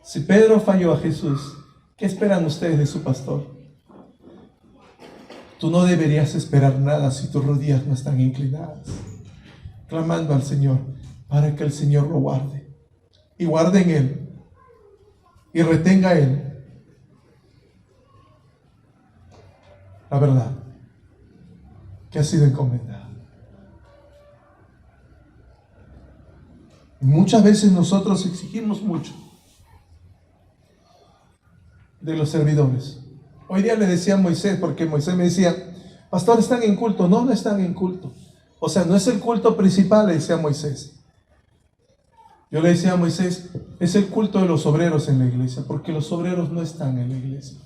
Si Pedro falló a Jesús, ¿qué esperan ustedes de su pastor? Tú no deberías esperar nada si tus rodillas no están inclinadas, clamando al Señor para que el Señor lo guarde y guarde en Él y retenga a Él la verdad que ha sido encomendada. Muchas veces nosotros exigimos mucho de los servidores. Hoy día le decía a Moisés, porque Moisés me decía: pastor, ¿están en culto? No, no están en culto. O sea, no es el culto principal, le decía a Moisés. Yo le decía a Moisés: es el culto de los obreros en la iglesia, porque los obreros no están en la iglesia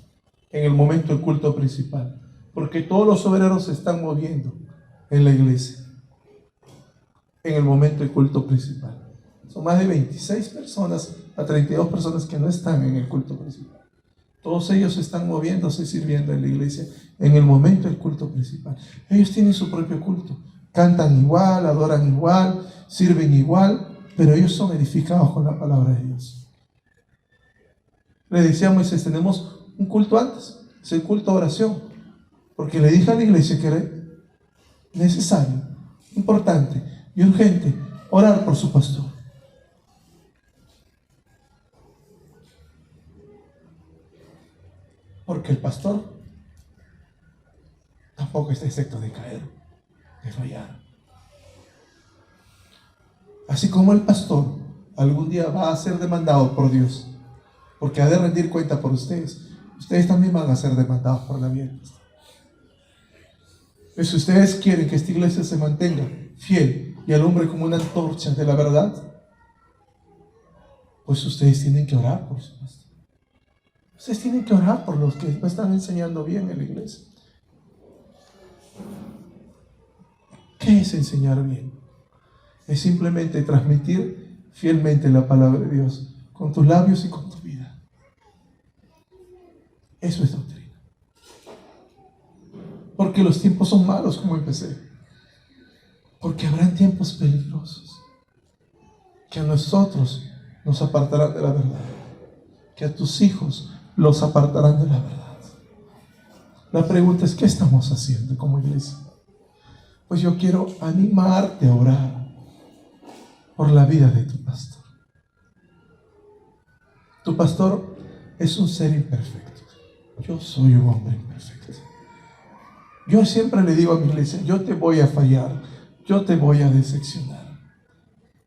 en el momento del culto principal, porque todos los obreros se están moviendo en la iglesia en el momento del culto principal. Son más de 26 personas a 32 personas que no están en el culto principal. Todos ellos están moviéndose, sirviendo en la iglesia en el momento del culto principal. Ellos tienen su propio culto, cantan igual, adoran igual, sirven igual, pero ellos son edificados con la palabra de Dios. Le decía a Moisés: tenemos un culto antes, es el culto de oración, porque le dije a la iglesia que era necesario, importante y urgente orar por su pastor. Porque el pastor tampoco está excepto de caer, de fallar. Así como el pastor algún día va a ser demandado por Dios, porque ha de rendir cuenta por ustedes, ustedes también van a ser demandados por la vida. Y si ustedes quieren que esta iglesia se mantenga fiel y alumbre como una antorcha de la verdad, pues ustedes tienen que orar por su pastor. Ustedes tienen que orar por los que no están enseñando bien en la iglesia. ¿Qué es enseñar bien? Es simplemente transmitir fielmente la palabra de Dios con tus labios y con tu vida. Eso es doctrina. Porque los tiempos son malos, como empecé. Porque habrán tiempos peligrosos que a nosotros nos apartarán de la verdad, que a tus hijos los apartarán de la verdad. La pregunta es: ¿qué estamos haciendo como iglesia? Pues yo quiero animarte a orar por la vida de tu pastor. Tu pastor es un ser imperfecto. Yo soy un hombre imperfecto. Yo siempre le digo a mi iglesia: yo te voy a fallar, yo te voy a decepcionar.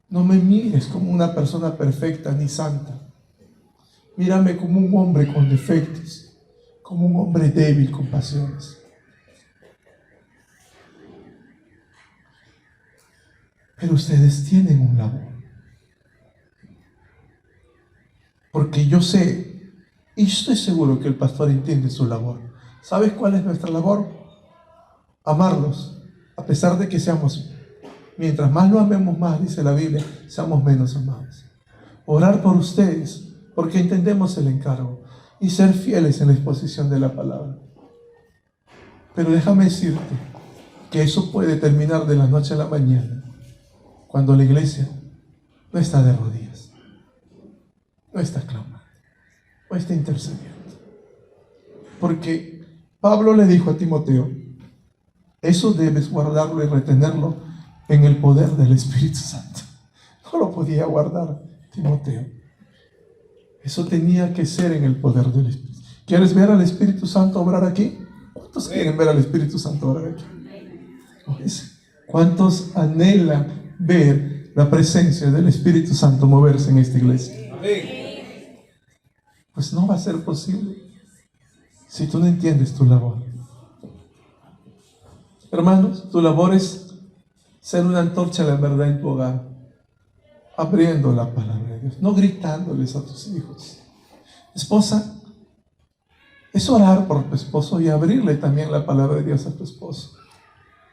No me mires como una persona perfecta ni santa. Mírame como un hombre con defectos, como un hombre débil con pasiones. Pero ustedes tienen un labor. Porque yo sé, y estoy seguro que el pastor entiende su labor. ¿Sabes cuál es nuestra labor? Amarlos, a pesar de que seamos, mientras más lo amemos más, dice la Biblia, seamos menos amados. Orar por ustedes, porque entendemos el encargo, y ser fieles en la exposición de la palabra. Pero déjame decirte que eso puede terminar de la noche a la mañana, cuando la iglesia no está de rodillas, no está clamando, no está intercediendo. Porque Pablo le dijo a Timoteo, eso debes guardarlo y retenerlo en el poder del Espíritu Santo. No lo podía guardar Timoteo. Eso tenía que ser en el poder del Espíritu. ¿Quieres ver al Espíritu Santo obrar aquí? ¿Cuántos quieren ver al Espíritu Santo obrar aquí? ¿Cuántos anhelan ver la presencia del Espíritu Santo moverse en esta iglesia? Pues no va a ser posible si tú no entiendes tu labor. Hermanos, tu labor es ser una antorcha de la verdad en tu hogar, abriendo la palabra de Dios, no gritándoles a tus hijos. Esposa, es orar por tu esposo y abrirle también la palabra de Dios a tu esposo,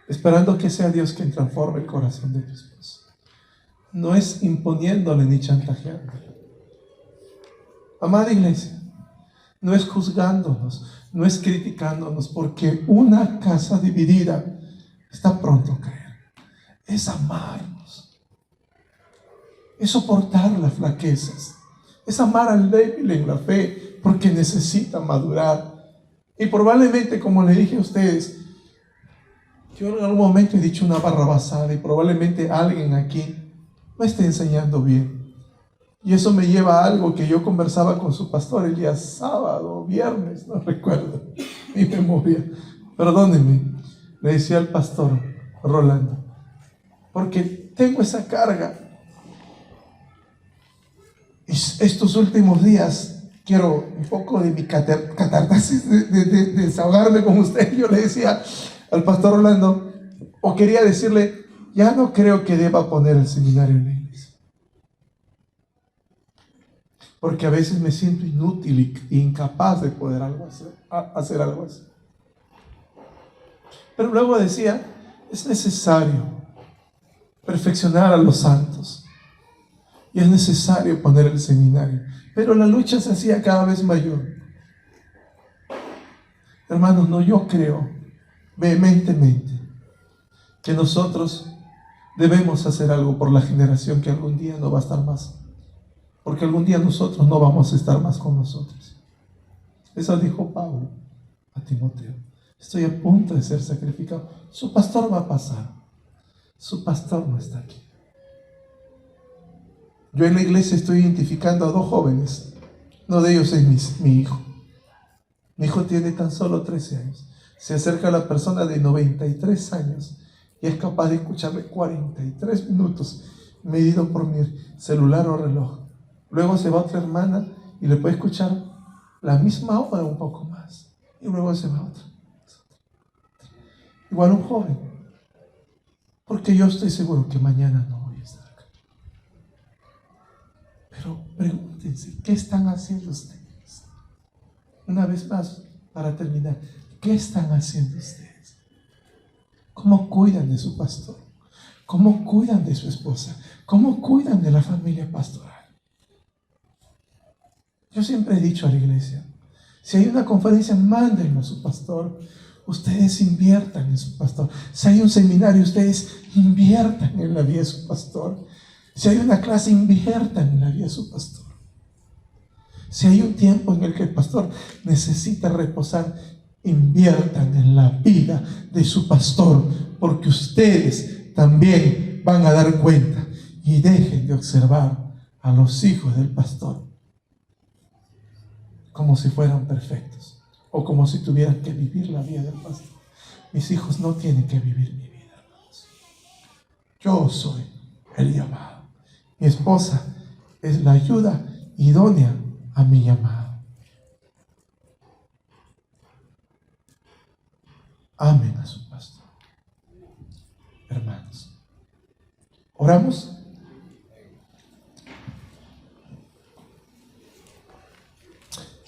esperando que sea Dios quien transforme el corazón de tu esposo. No es imponiéndole ni chantajeándole. Amada iglesia, no es juzgándonos, no es criticándonos, porque una casa dividida está pronto a caer. Es amarnos, es soportar las flaquezas, es amar al débil en la fe, porque necesita madurar. Y probablemente, como le dije a ustedes, yo en algún momento he dicho una barrabasada y probablemente alguien aquí no esté enseñando bien. Y eso me lleva a algo que yo conversaba con su pastor el día sábado, viernes, no recuerdo mi memoria. Perdónenme, le decía al pastor Rolando, porque tengo esa carga. Y estos últimos días quiero un poco de mi catarsis, de desahogarme con usted. Yo le decía al pastor Rolando, o quería decirle, ya no creo que deba poner el seminario en la iglesia. Porque a veces me siento inútil e incapaz de poder hacer algo así. Pero luego decía, es necesario perfeccionar a los santos. Y es necesario poner el seminario. Pero la lucha se hacía cada vez mayor. Hermanos, no, yo creo vehementemente que nosotros debemos hacer algo por la generación que algún día no va a estar más. Porque algún día nosotros no vamos a estar más con nosotros. Eso dijo Pablo a Timoteo. Estoy a punto de ser sacrificado. Su pastor va a pasar. Su pastor no está aquí. Yo en la iglesia estoy identificando a dos jóvenes. Uno de ellos es mi hijo. Mi hijo tiene tan solo 13 años. Se acerca a la persona de 93 años y es capaz de escucharme 43 minutos medido por mi celular o reloj. Luego se va otra hermana y le puede escuchar la misma hora, un poco más. Y luego se va otra. Igual un joven. Porque yo estoy seguro que mañana no voy a estar acá. Pero pregúntense, ¿qué están haciendo ustedes? Una vez más, para terminar, ¿qué están haciendo ustedes? ¿Cómo cuidan de su pastor? ¿Cómo cuidan de su esposa? ¿Cómo cuidan de la familia pastoral? Yo siempre he dicho a la iglesia, si hay una conferencia, mándenlo a su pastor. Ustedes inviertan en su pastor. Si hay un seminario, ustedes inviertan en la vida de su pastor. Si hay una clase, inviertan en la vida de su pastor. Si hay un tiempo en el que el pastor necesita reposar, inviertan en la vida de su pastor, porque ustedes también van a dar cuenta. Y dejen de observar a los hijos del pastor como si fueran perfectos o como si tuvieran que vivir la vida del pastor. Mis hijos no tienen que vivir mi vida, hermanos. Yo soy el llamado. Mi esposa es la ayuda idónea a mi llamado. Amen a su pastor. Hermanos, oramos.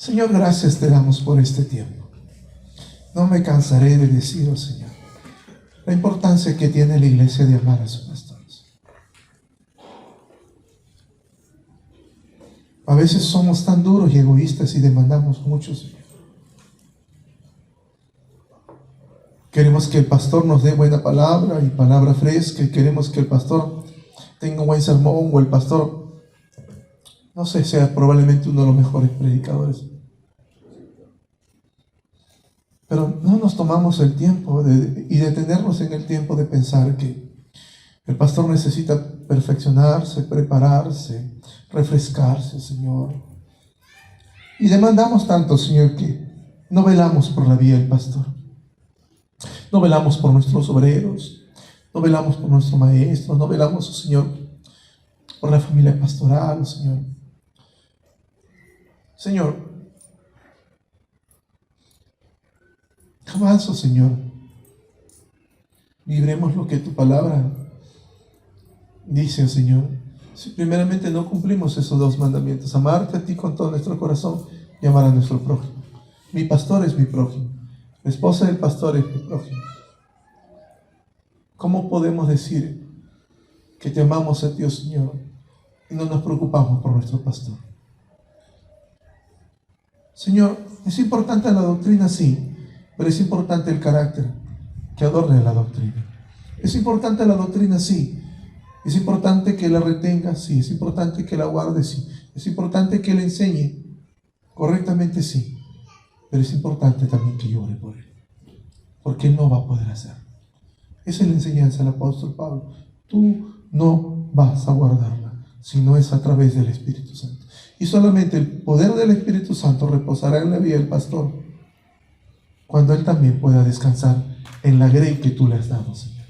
Señor, gracias te damos por este tiempo. No me cansaré de decir, Señor, la importancia que tiene la iglesia de amar a sus pastores. A veces somos tan duros y egoístas y demandamos mucho, Señor. Queremos que el pastor nos dé buena palabra y palabra fresca, y queremos que el pastor tenga un buen sermón, o el pastor, no sé, sea probablemente uno de los mejores predicadores. Pero no nos tomamos el tiempo y detenernos en el tiempo de pensar que el pastor necesita perfeccionarse, prepararse, refrescarse, Señor. Y demandamos tanto, Señor, que no velamos por la vida del pastor. No velamos por nuestros obreros, no velamos por nuestros maestros, no velamos, oh Señor, por la familia pastoral, oh Señor. Señor, jamás, oh Señor, viviremos lo que tu palabra dice, oh Señor, si primeramente no cumplimos esos dos mandamientos: amarte a ti con todo nuestro corazón y amar a nuestro prójimo. Mi pastor es mi prójimo, la esposa del pastor es mi prójimo. ¿Cómo podemos decir que te amamos a ti, oh Señor, y no nos preocupamos por nuestro pastor? Señor, es importante la doctrina, sí, pero es importante el carácter que adorne la doctrina. Es importante la doctrina, sí. Es importante que la retenga, sí. Es importante que la guarde, sí. Es importante que la enseñe correctamente, sí. Pero es importante también que llore por él, porque él no va a poder hacerlo. Esa es la enseñanza del apóstol Pablo. Tú no vas a guardarla, sino es a través del Espíritu Santo. Y solamente el poder del Espíritu Santo reposará en la vida del pastor cuando él también pueda descansar en la grey que tú le has dado, Señor.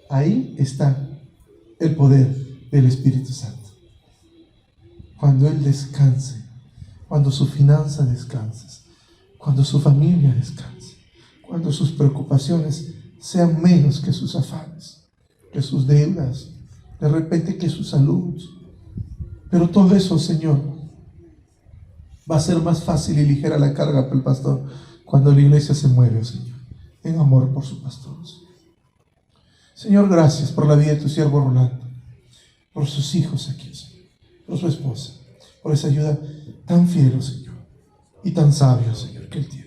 Ahí está el poder del Espíritu Santo. Cuando él descanse, cuando su finanza descanse, cuando su familia descanse, cuando sus preocupaciones sean menos que sus afanes, que sus deudas, de repente que su salud. Pero todo eso, Señor, va a ser más fácil y ligera la carga para el pastor cuando la iglesia se mueve, Señor, en amor por sus pastores. Señor, gracias por la vida de tu siervo Rolando, por sus hijos aquí, Señor, por su esposa, por esa ayuda tan fiel, Señor, y tan sabia, Señor, que él tiene.